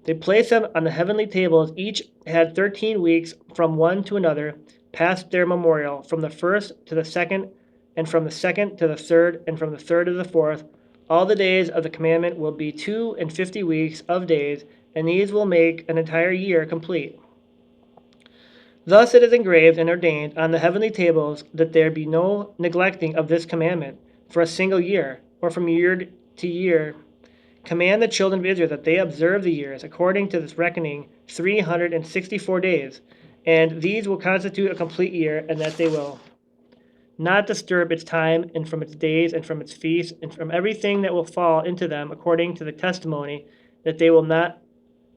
They placed them on the heavenly tables. Each had 13 weeks from one to another, past their memorial, from the first to the second, and from the second to the third, and from the third to the fourth. All the days of the commandment will be 52 weeks of days, and these will make an entire year complete. Thus it is engraved and ordained on the heavenly tables that there be no neglecting of this commandment for a single year, or from year to year, command the children of Israel that they observe the years according to this reckoning 364 days, and these will constitute a complete year, and that they will not disturb its time, and from its days, and from its feasts, and from everything that will fall into them according to the testimony, that they will not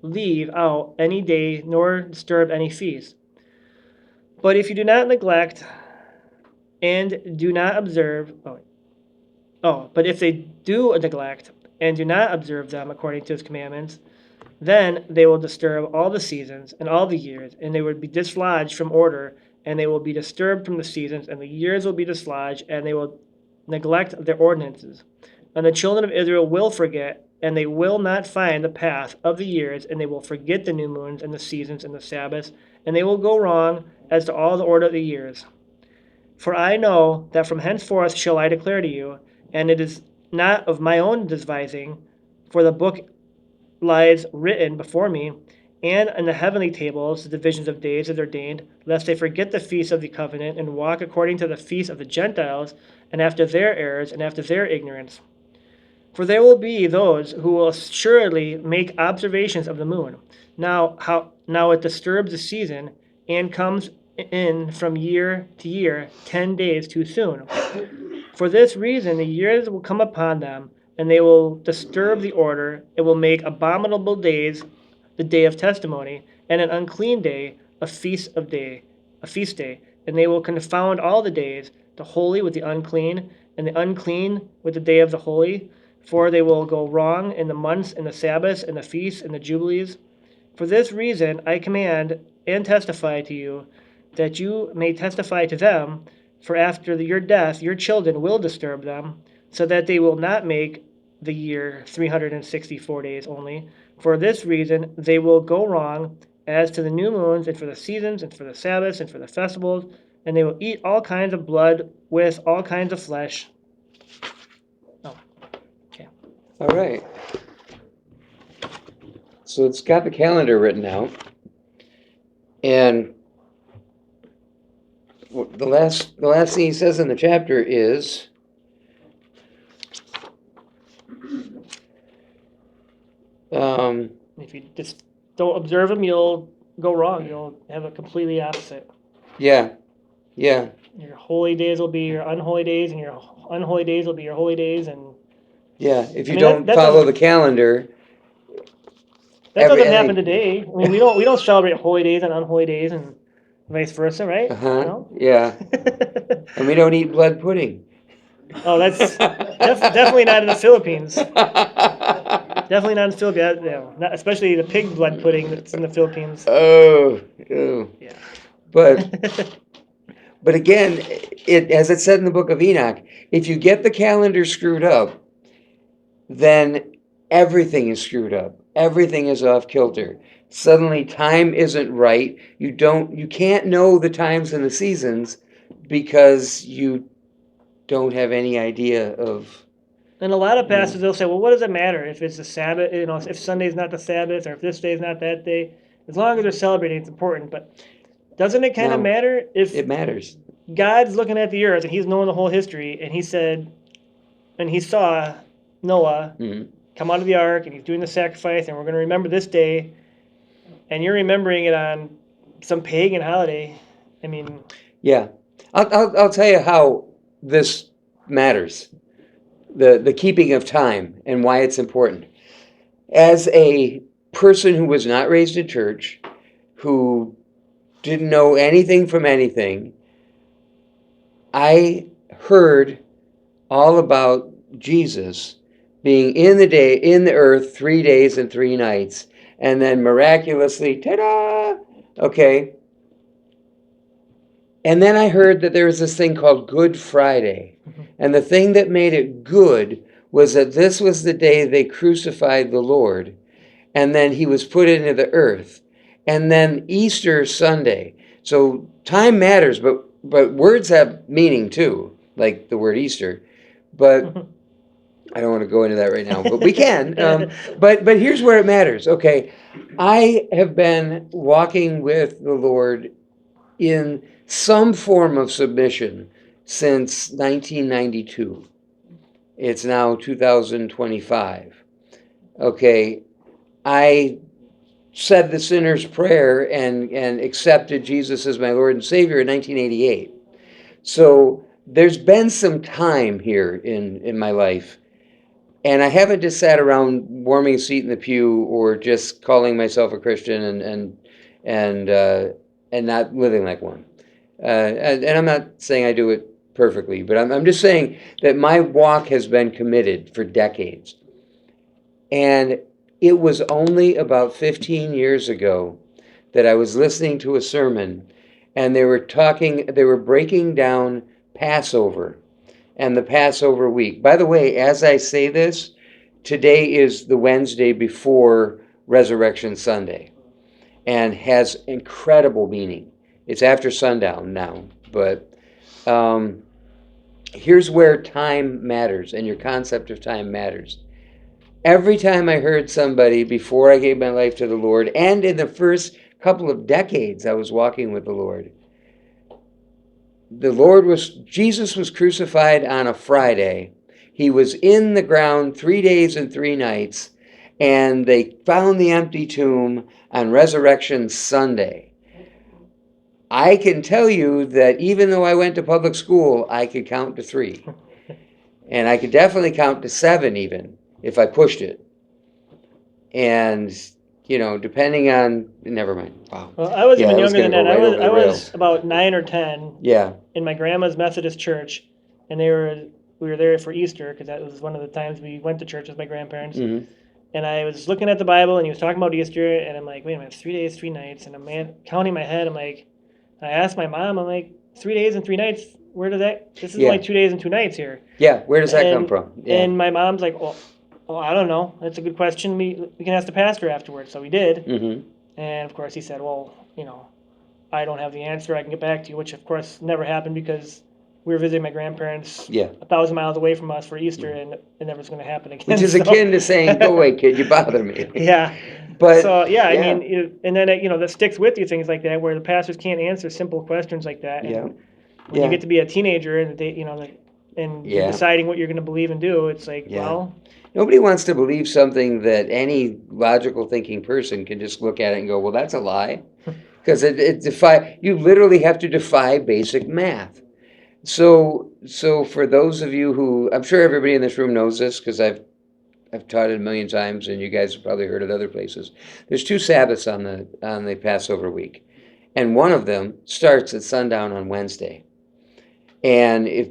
leave out any day nor disturb any feast. But if you do not neglect and do not observe, but if they do neglect and do not observe them according to his commandments, then they will disturb all the seasons and all the years, and they will be dislodged from order, and they will be disturbed from the seasons, and the years will be dislodged, and they will neglect their ordinances. And the children of Israel will forget, and they will not find the path of the years, and they will forget the new moons and the seasons and the Sabbaths, and they will go wrong as to all the order of the years. For I know that from henceforth shall I declare to you, and it is not of my own devising, for the book lies written before me, and in the heavenly tables the divisions of days is ordained, lest they forget the feast of the covenant, and walk according to the feast of the Gentiles, and after their errors, and after their ignorance. For there will be those who will assuredly make observations of the moon. Now it disturbs the season, and comes in from year to year 10 days too soon. For this reason the years will come upon them, and they will disturb the order. It will make abominable days the day of testimony, and an unclean day a feast day, and they will confound all the days, the holy with the unclean, and the unclean with the day of the holy. For they will go wrong in the months, and the Sabbaths, and the feasts, and the Jubilees. For this reason I command and testify to you, that you may testify to them. For after your death your children will disturb them, so that they will not make the year 364 days only. For this reason they will go wrong as to the new moons, and for the seasons, and for the Sabbaths, and for the festivals, and they will eat all kinds of blood with all kinds of flesh. All right. So it's got the calendar written out. And the last thing he says in the chapter is, If you just don't observe them, you'll go wrong. You'll have a completely opposite. yeah. Your holy days will be your unholy days, and your unholy days will be your holy days, and Yeah, if you I mean, don't that follow doesn't- the calendar, that doesn't every- happen today. I mean, we don't celebrate holy days and unholy days, and vice versa, right? No? yeah, and we don't eat blood pudding. Oh, that's definitely not in the Philippines. Definitely not in the Philippines. Yeah, not, especially the pig blood pudding that's in the Philippines. Oh, Yeah. but again, as it said in the book of Enoch, if you get the calendar screwed up, then everything is screwed up. Everything is off kilter. Suddenly time isn't right. You can't know the times and the seasons because you don't have any idea of. And a lot of pastors, they'll say, well, what does it matter if it's the Sabbath, if Sunday's not the Sabbath, or if this day's not that day? As long as they're celebrating, it's important. But doesn't it kind of No, matter if It matters. God's looking at the earth and he's knowing the whole history, and he said, and he saw Noah Mhm. come out of the ark, and he's doing the sacrifice, and we're going to remember this day, and you're remembering it on some pagan holiday. I mean, Yeah, I'll tell you how this matters. The keeping of time and why it's important. As a person who was not raised in church, who didn't know anything from anything, I heard all about Jesus being in the earth 3 days and 3 nights, and then miraculously, ta-da! Okay. And then I heard that there was this thing called Good Friday. And the thing that made it good was that this was the day they crucified the Lord. And then he was put into the earth. And then Easter Sunday. So time matters, but words have meaning too, like the word Easter. But I don't want to go into that right now, but we can. But here's where it matters. Okay, I have been walking with the Lord in some form of submission since 1992. It's now 2025. okay, I said the sinner's prayer and accepted Jesus as my Lord and Savior in 1988. So there's been some time here in my life, and I haven't just sat around warming a seat in the pew or just calling myself a Christian and not living like one. And I'm not saying I do it perfectly, but I'm just saying that my walk has been committed for decades. And it was only about 15 years ago that I was listening to a sermon, and they were breaking down Passover and the Passover week. By the way, as I say this, today is the Wednesday before Resurrection Sunday and has incredible meaning. It's after sundown now, but here's where time matters and your concept of time matters. Every time I heard somebody before I gave my life to the Lord, and in the first couple of decades I was walking with the Lord, Jesus was crucified on a Friday. He was in the ground 3 days and 3 nights, and they found the empty tomb on Resurrection Sunday. I can tell you that even though I went to public school, I could count to 3. And I could definitely count to 7 even, if I pushed it. And, depending on, never mind. Wow. Well, I was Yeah, even I was younger than gonna that. go right I was over the I was rails. about 9 or 10 Yeah. in my grandma's Methodist church, and we were there for Easter because that was one of the times we went to church with my grandparents. Hmm. And I was looking at the Bible, and he was talking about Easter, and I'm like, wait a minute, 3 days, 3 nights, and I'm counting in my head. I'm like, I asked my mom, I'm like, 3 days and 3 nights. Where did that? This is Yeah. only 2 days and 2 nights here. Yeah, where does that come And- from? Yeah. And my mom's like, well, I don't know. That's a good question. We can ask the pastor afterwards. So we did. Hmm. And of course, he said, well, I don't have the answer. I can get back to you, which of course never happened because we were visiting my grandparents Yeah. 1,000 miles away from us for Easter, and it never was going to happen again. Which is so- akin to saying, go away, kid, you bother me. Yeah. But, So yeah, I yeah. mean, and then that sticks with you, things like that, where the pastors can't answer simple questions like that. And Yeah. when Yeah. you get to be a teenager and and you're Yeah. deciding what you're going to believe and do, it's like, Yeah. well, Nobody wants to believe something that any logical thinking person can just look at it and go, well, that's a lie. Because you literally have to defy basic math. So for those of you who, I'm sure everybody in this room knows this because I've taught it a million times, and you guys have probably heard it other places. There's 2 Sabbaths on the Passover week, and one of them starts at sundown on Wednesday. And if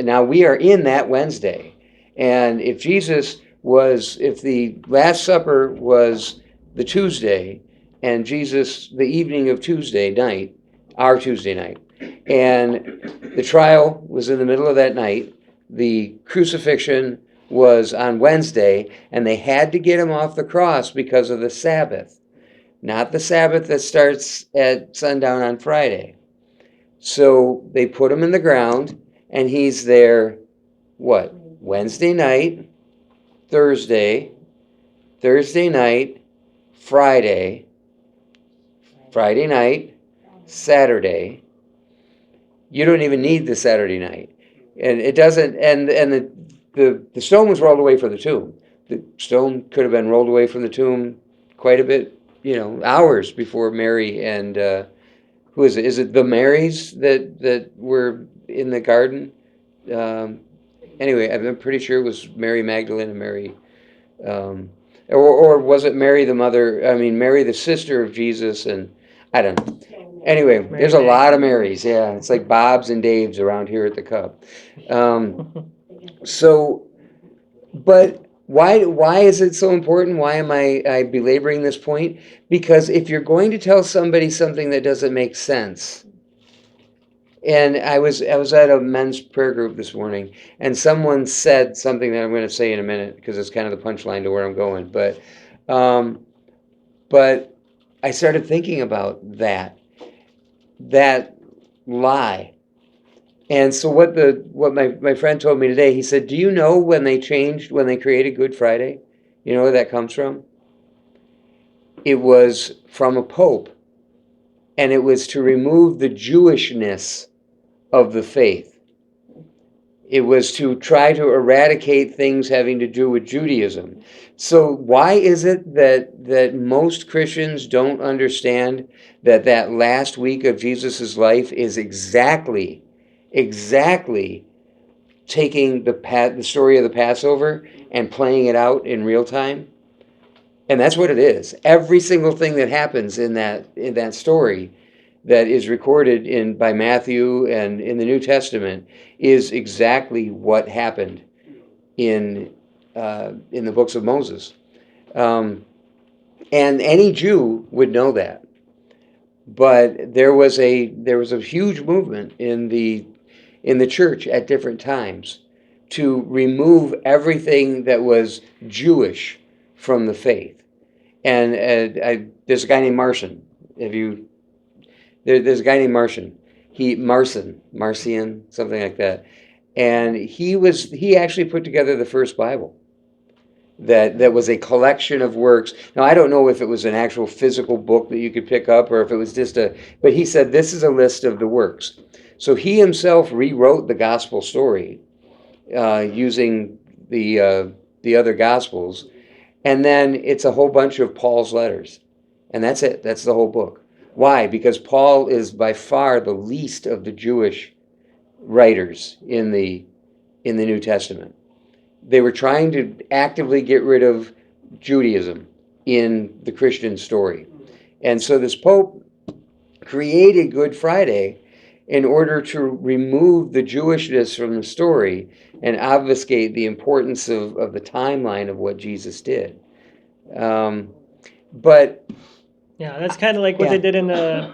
now we are in that Wednesday, and if the Last Supper was the Tuesday, and Jesus the evening of Tuesday night, our Tuesday night, and the trial was in the middle of that night, the crucifixion was on Wednesday, and they had to get him off the cross because of the Sabbath, not the Sabbath that starts at sundown on Friday. So they put him in the ground, and he's there, Wednesday night, Thursday night, Friday night, Saturday. You don't even need the Saturday night. And it doesn't, and the stone was rolled away from the tomb. The stone could have been rolled away from the tomb quite a bit, hours before Mary and, who is it? Is it the Marys that were in the garden? Anyway, I'm pretty sure it was Mary Magdalene and Mary, or was it Mary the mother? I mean, Mary the sister of Jesus, and I don't know. Anyway, there's a lot of Marys. Yeah, it's like Bob's and Dave's around here at the Cub. But why is it so important? Why am I belaboring this point? Because if you're going to tell somebody something that doesn't make sense, and I was at a men's prayer group this morning, and someone said something that I'm going to say in a minute because it's kind of the punchline to where I'm going. But I started thinking about that lie. And so what my friend told me today, he said, do you know when they created Good Friday? You know where that comes from? It was from a pope, and it was to remove the Jewishness of the faith. It was to try to eradicate things having to do with Judaism. So why is it that most Christians don't understand that last week of Jesus's life is exactly taking the story of the Passover and playing it out in real time? And that's what it is. Every single thing that happens in that story that is recorded by Matthew and in the New Testament is exactly what happened in the books of Moses. And any Jew would know that. But there was a huge movement in the church at different times to remove everything that was Jewish from the faith. And there's a guy named Marcion. There's a guy named Marcion. Marcion, something like that. And he actually put together the first Bible. That was a collection of works. Now, I don't know if it was an actual physical book that you could pick up or if it was just but he said this is a list of the works. So he himself rewrote the gospel story using the other gospels. And then it's a whole bunch of Paul's letters. And that's it. That's the whole book. Why? Because Paul is by far the least of the Jewish writers in the New Testament. They were trying to actively get rid of Judaism in the Christian story. And so this Pope created Good Friday in order to remove the Jewishness from the story and obfuscate the importance of the timeline of what Jesus did. But Yeah, that's kind of like what Yeah. they did in the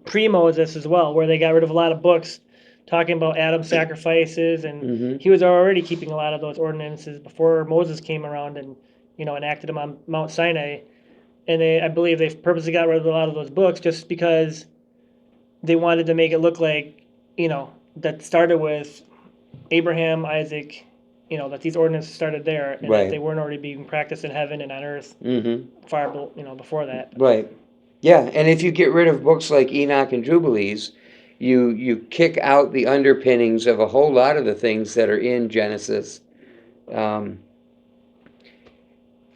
pre-Moses as well, where they got rid of a lot of books talking about Adam's sacrifices, and Mhm. he was already keeping a lot of those ordinances before Moses came around and enacted them on Mount Sinai. And I believe they purposely got rid of a lot of those books just because they wanted to make it look like that started with Abraham, Isaac, that these ordinances started there, and Right. that they weren't already being practiced in heaven and on earth far before that. Right. Yeah, and if you get rid of books like Enoch and Jubilees, you kick out the underpinnings of a whole lot of the things that are in Genesis. And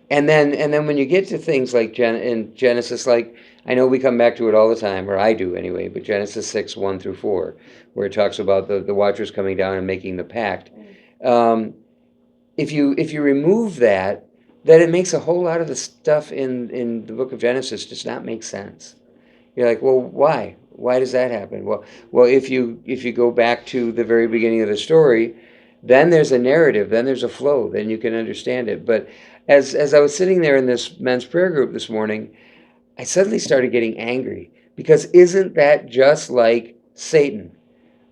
then when you get to things like in Genesis, like I know we come back to it all the time, or I do anyway, but Genesis 6:1-4, where it talks about the watchers coming down and making the pact. If you remove that, then it makes a whole lot of the stuff in the book of Genesis just not make sense. You're like, well, why? Why does that happen? Well, if you go back to the very beginning of the story, then there's a narrative, then there's a flow, then you can understand it. But as I was sitting there in this men's prayer group this morning, I suddenly started getting angry because isn't that just like Satan,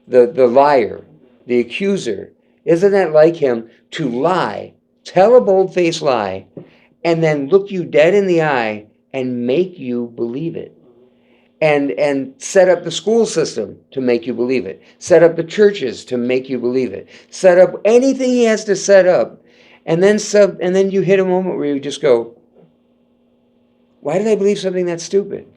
the liar, the accuser? Isn't that like him to lie, tell a bold-faced lie, and then look you dead in the eye and make you believe it? And set up the school system to make you believe it. Set up the churches to make you believe it. Set up anything he has to set up. And then you hit a moment where you just go, why did I believe something that stupid?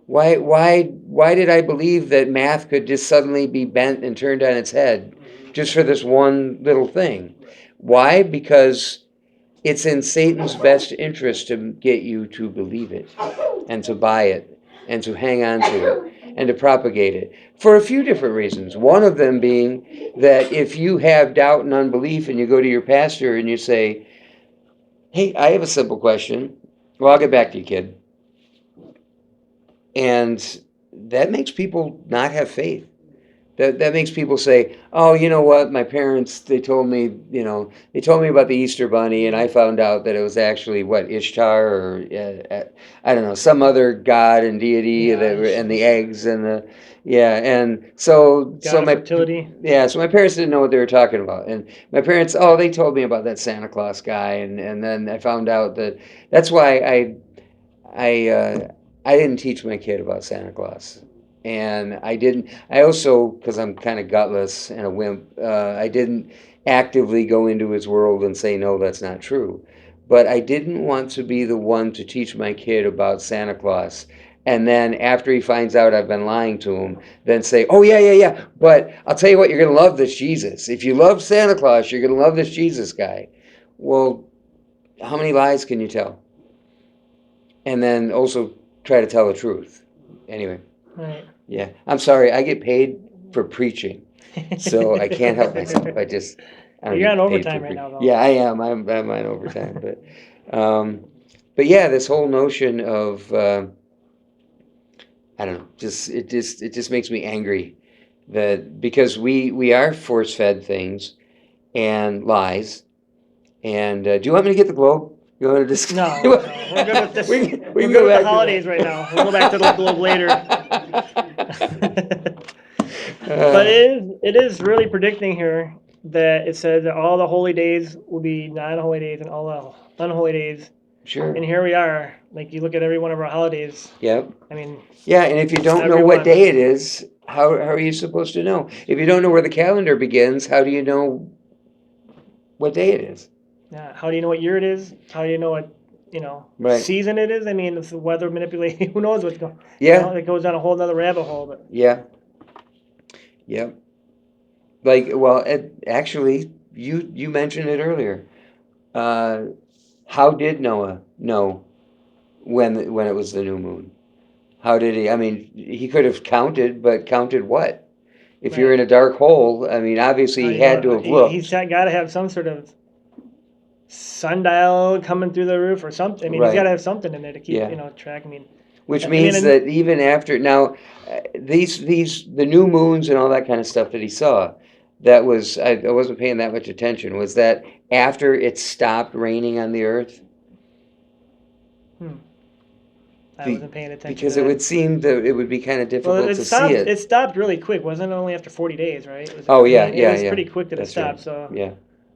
Why did I believe that math could just suddenly be bent and turned on its head just for this one little thing? Why? Because it's in Satan's best interest to get you to believe it and to buy it and to hang on to it and to propagate it for a few different reasons. One of them being that if you have doubt and unbelief and you go to your pastor and you say, hey, I have a simple question. Well, I'll get back to you, kid. And that makes people not have faith. That makes people say, oh, you know what, my parents, they told me about the Easter Bunny, and I found out that it was actually, Ishtar, or, I don't know, some other god and deity, and the eggs, and and so God of fertility. so my parents didn't know what they were talking about. And my parents, they told me about that Santa Claus guy, and then I found out that's why I didn't teach my kid about Santa Claus. And I also, because I'm kind of gutless and a wimp, I didn't actively go into his world and say, no, that's not true. But I didn't want to be the one to teach my kid about Santa Claus and then after he finds out I've been lying to him, then say, oh, yeah, but I'll tell you what, you're going to love this Jesus. If you love Santa Claus, you're going to love this Jesus guy. Well, how many lies can you tell? And then also try to tell the truth. Anyway, Right. yeah. I'm sorry, I get paid for preaching, so I can't help myself. I don't You're get on paid overtime for right now, though. Yeah, I am. I'm on overtime, but yeah, this whole notion of I don't know, it just makes me angry that because we are force fed things and lies. And do you want me to get the globe? You want to just No, we're good with this. we We're can good go with back the to holidays that. right now. We'll go back to the globe later. But Uh, it is really predicting here that it says that all the holy days will be non-holy days and all the unholy days. sure. And here we are. Like you look at every one of our holidays. Yep. I mean, Yeah, and if you don't know what everyone. day it is, how are you supposed to know? If you don't know where the calendar begins, how do you know what day it is? Yeah. How do you know what year it is? How do you know what Right. season it is? I mean, it's the weather manipulation. Who knows what's going? Yeah. It goes down a whole nother rabbit hole. But Yeah. Yep. Like, well, actually, you mentioned it earlier. Uh, how did Noah know when it was the new moon? How did he? I mean, he could have counted, but counted what? If you're Right. in a dark hole, I mean, obviously how do he you had to know? have looked. He's got to have some sort of sundial coming through the roof or something. I mean, he's got Right. to have something in there to keep Yeah. track. I mean, Which I mean, means that even after now, these the new moons and all that kind of stuff that he saw, that was I wasn't paying that much attention. Was that after it stopped raining on the earth? I Be- wasn't paying attention Because to it that. would seem that it would be kind of Well, difficult it to stopped. see it. It stopped really quick. Wasn't it only after 40 days, right? Oh I yeah, mean, yeah, it was yeah. pretty quick that it That's stopped. right. So Yeah,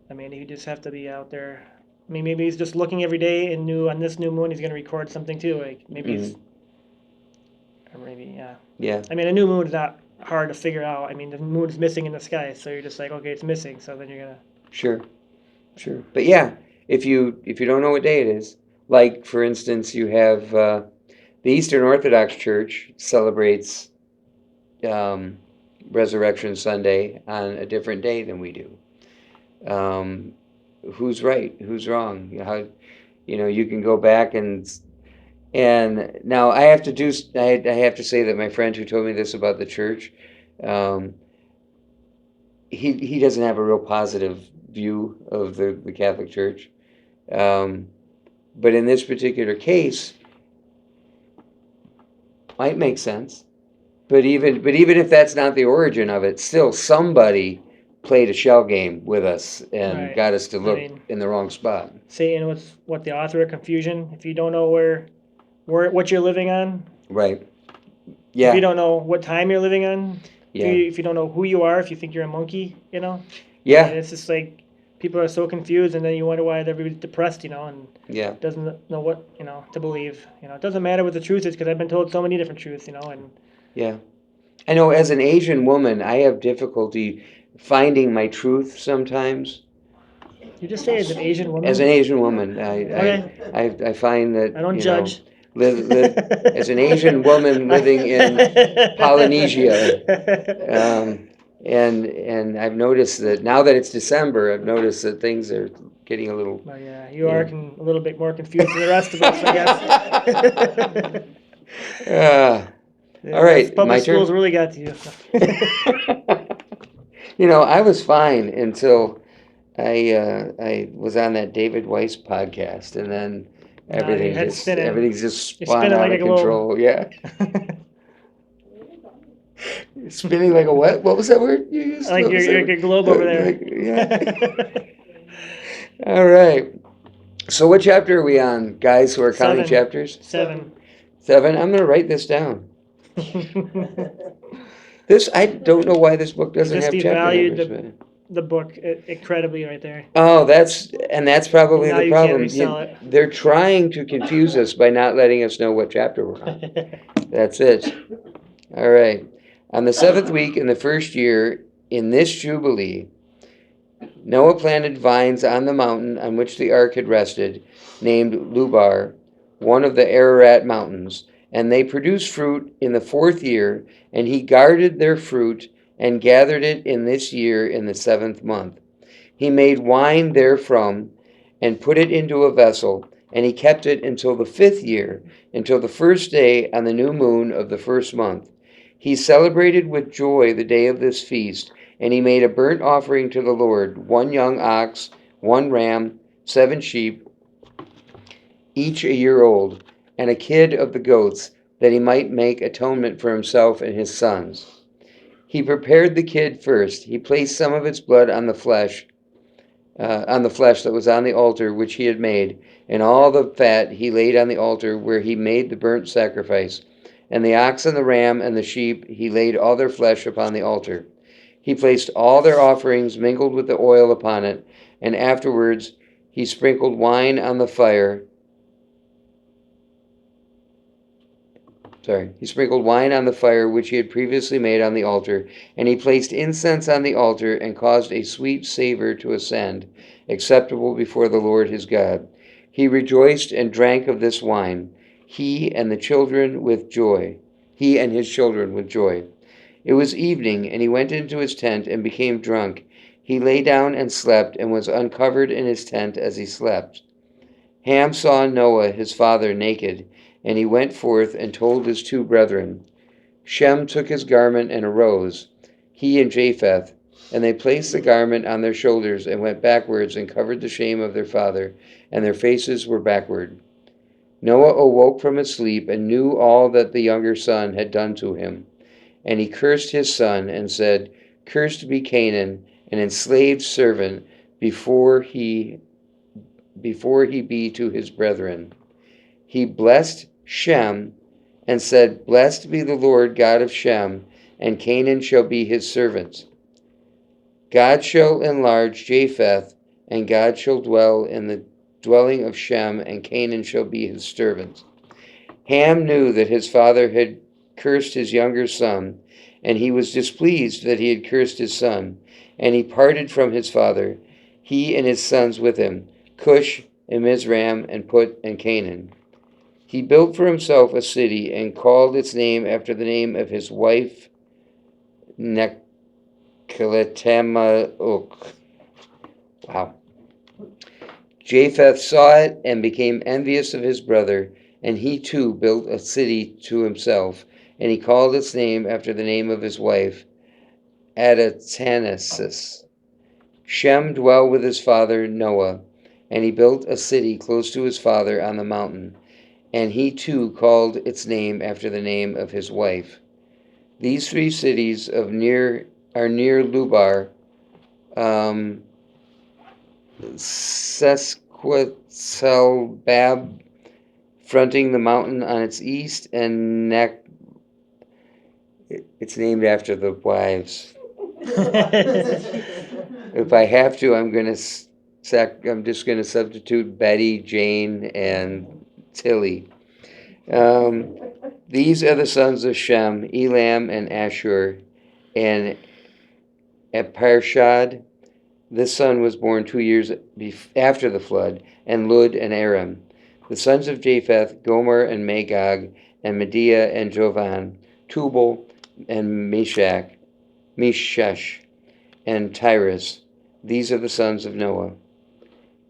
I mean, you just have to be out there. I mean, maybe he's just looking every day and knew on this new moon he's going to record something too. Like maybe he's, or maybe yeah. yeah, I mean, a new moon is not hard to figure out. I mean, the moon's missing in the sky, so you're just like, okay, it's missing. So then you're gonna. sure, sure. But yeah, if you don't know what day it is, like for instance, you have the Eastern Orthodox Church celebrates um, Resurrection Sunday on a different day than we do. Who's right? Who's wrong? How you can go back and now I have to do. I have to say that my friend who told me this about the church, um, he doesn't have a real positive view of the Catholic Church, but in this particular case, might make sense. But even if that's not the origin of it, still somebody played a shell game with us and Right. got us to I look mean- in the wrong spot. Satan was what the author of confusion. If you don't know where what you're living on, Right. if Yeah. you don't know what time you're living on, Yeah. if you don't know who you are, if you think you're a monkey, And Yeah. it's just like people are so confused, and then you wonder why everybody's depressed, and Yeah. doesn't know what to believe. It doesn't matter what the truth is because I've been told so many different truths, and Yeah. I know as an Asian woman, I have difficulty finding my truth sometimes. you just say as an Asian woman. As an Asian woman, Okay. I find that I don't judge. live as an Asian woman living in Polynesia, and I've noticed that now that it's December, I've noticed that things are getting a little. Well, yeah, you are a little bit more confused than the rest of us, I guess. All right, Public my schools turn. really got to you. I was fine until I was on that David Weiss podcast, and then Now your head's spinning. everything's just You're spun spinning out like of a globe. control. Yeah, spinning like a what? What was that word you used? Like What was you're that like a globe over there. yeah. All right. So what chapter are we on, guys who are counting 7. chapters? 7. 7. I'm going to write this down. I don't know why this book doesn't just have chapter devalued numbers. the book incredibly right there. Oh, that's probably Now the you can't problem. resell it. They're trying to confuse us by not letting us know what chapter we're on. That's it. All right. On the 7th week in the first year, in this Jubilee, Noah planted vines on the mountain on which the ark had rested, named Lubar, one of the Ararat mountains, And they produced fruit in the 4th year, and he guarded their fruit and gathered it in this year in the 7th month. He made wine therefrom and put it into a vessel, and he kept it until the 5th year, until the 1st day on the new moon of the 1st month. He celebrated with joy the day of this feast, and he made a burnt offering to the Lord, 1 young ox, 1 ram, 7 sheep, each a year old, and a kid of the goats, that he might make atonement for himself and his sons. He prepared the kid first. He placed some of its blood on the flesh that was on the altar which he had made, and all the fat he laid on the altar where he made the burnt sacrifice. And the ox and the ram and the sheep, he laid all their flesh upon the altar. He placed all their offerings mingled with the oil upon it, and afterwards he sprinkled wine on the fire. He sprinkled wine on the fire which he had previously made on the altar, and he placed incense on the altar and caused a sweet savor to ascend, acceptable before the Lord his God. He rejoiced and drank of this wine, he and his children with joy. It was evening, and he went into his tent and became drunk. He lay down and slept, and was uncovered in his tent as he slept. Ham saw Noah his father naked, and he went forth and told his 2 brethren. Shem took his garment and arose, he and Japheth, and they placed the garment on their shoulders and went backwards and covered the shame of their father, and their faces were backward. Noah awoke from his sleep and knew all that the younger son had done to him. And he cursed his son and said, Cursed be Canaan, an enslaved servant, before he be to his brethren. He blessed Shem and said, Blessed be the Lord God of Shem, and Canaan shall be his servant. God shall enlarge Japheth, and God shall dwell in the dwelling of Shem, and Canaan shall be his servant. Ham knew that his father had cursed his younger son, and he was displeased that he had cursed his son, and he parted from his father, he and his sons with him, Cush and Mizraim and Put and Canaan. He built for himself a city and called its name after the name of his wife Nekletemauk. Wow. Japheth saw it and became envious of his brother, and he too built a city to himself, and he called its name after the name of his wife Adatanesis. Shem dwelled with his father Noah, and he built a city close to his father on the mountain, and he too called its name after the name of his wife. These 3 cities are near Lubar, Sesquicelbab, fronting the mountain on its east, and it's named after the wives. If I have to, I'm just going to substitute Betty, Jane, and Tilly. These are the sons of Shem, Elam and Ashur, and Eparshad. This son was born 2 years after the flood, and Lud and Aram. The sons of Japheth, Gomer and Magog, and Medea and Jovan, Tubal and Meshesh, and Tyrus. These are the sons of Noah.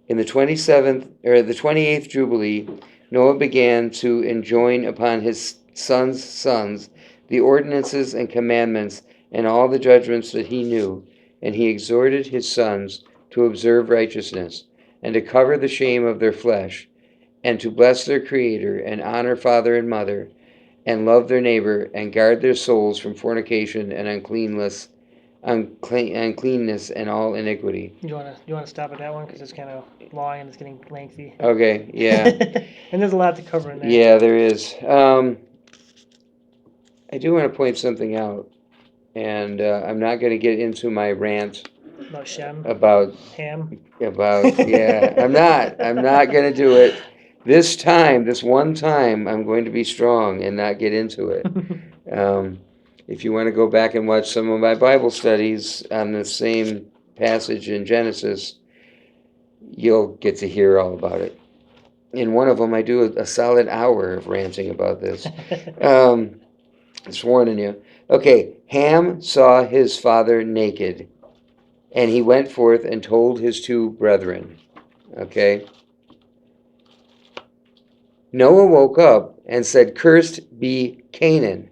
In the 28th Jubilee, Noah began to enjoin upon his sons the ordinances and commandments and all the judgments that he knew, and he exhorted his sons to observe righteousness, and to cover the shame of their flesh, and to bless their Creator, and honor father and mother, and love their neighbor, and guard their souls from fornication and uncleanness and all iniquity. You wanna stop at that one because it's kind of long and it's getting lengthy. Okay, yeah. And there's a lot to cover in there. Yeah, there is. I do want to point something out, and I'm not going to get into my rant About Shem, about Ham. yeah. I'm not going to do it. This one time, I'm going to be strong and not get into it. If you want to go back and watch some of my Bible studies on the same passage in Genesis, you'll get to hear all about it. in one of them, I do a solid hour of ranting about this. Just warning you. Okay, Ham saw his father naked, and he went forth and told his two brethren. Okay. Noah woke up and said, "Cursed be Canaan."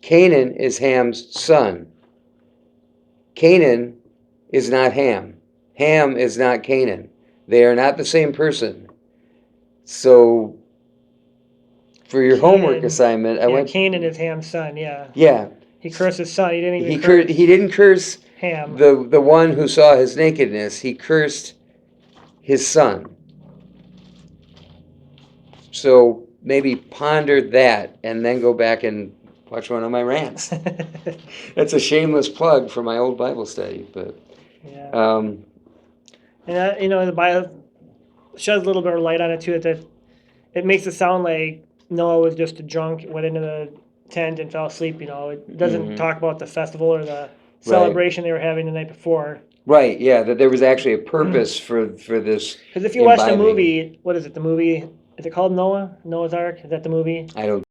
Canaan is Ham's son. Canaan is not Ham. Ham is not Canaan. They are not the same person. So, for your homework Canaan. assignment, I Yeah, went. Canaan is Ham's son, yeah. Yeah, He cursed his son. He didn't even he curse he didn't curse Ham. the one who saw his nakedness. He cursed his son. So maybe ponder that and then go back and watch one of my rants. That's a shameless plug for my old Bible study, but Yeah. um, And you know, the Bible sheds a little bit of light on it too. That it makes it sound like Noah was just a drunk, went into the tent and fell asleep. You know, it doesn't Mhm. talk about the festival or the celebration they were having the night before. right, yeah, that there was actually a purpose for this. Because if you watch the imbibing. movie, what is it? The movie is it called Noah? Noah's Ark? Is that the movie? I don't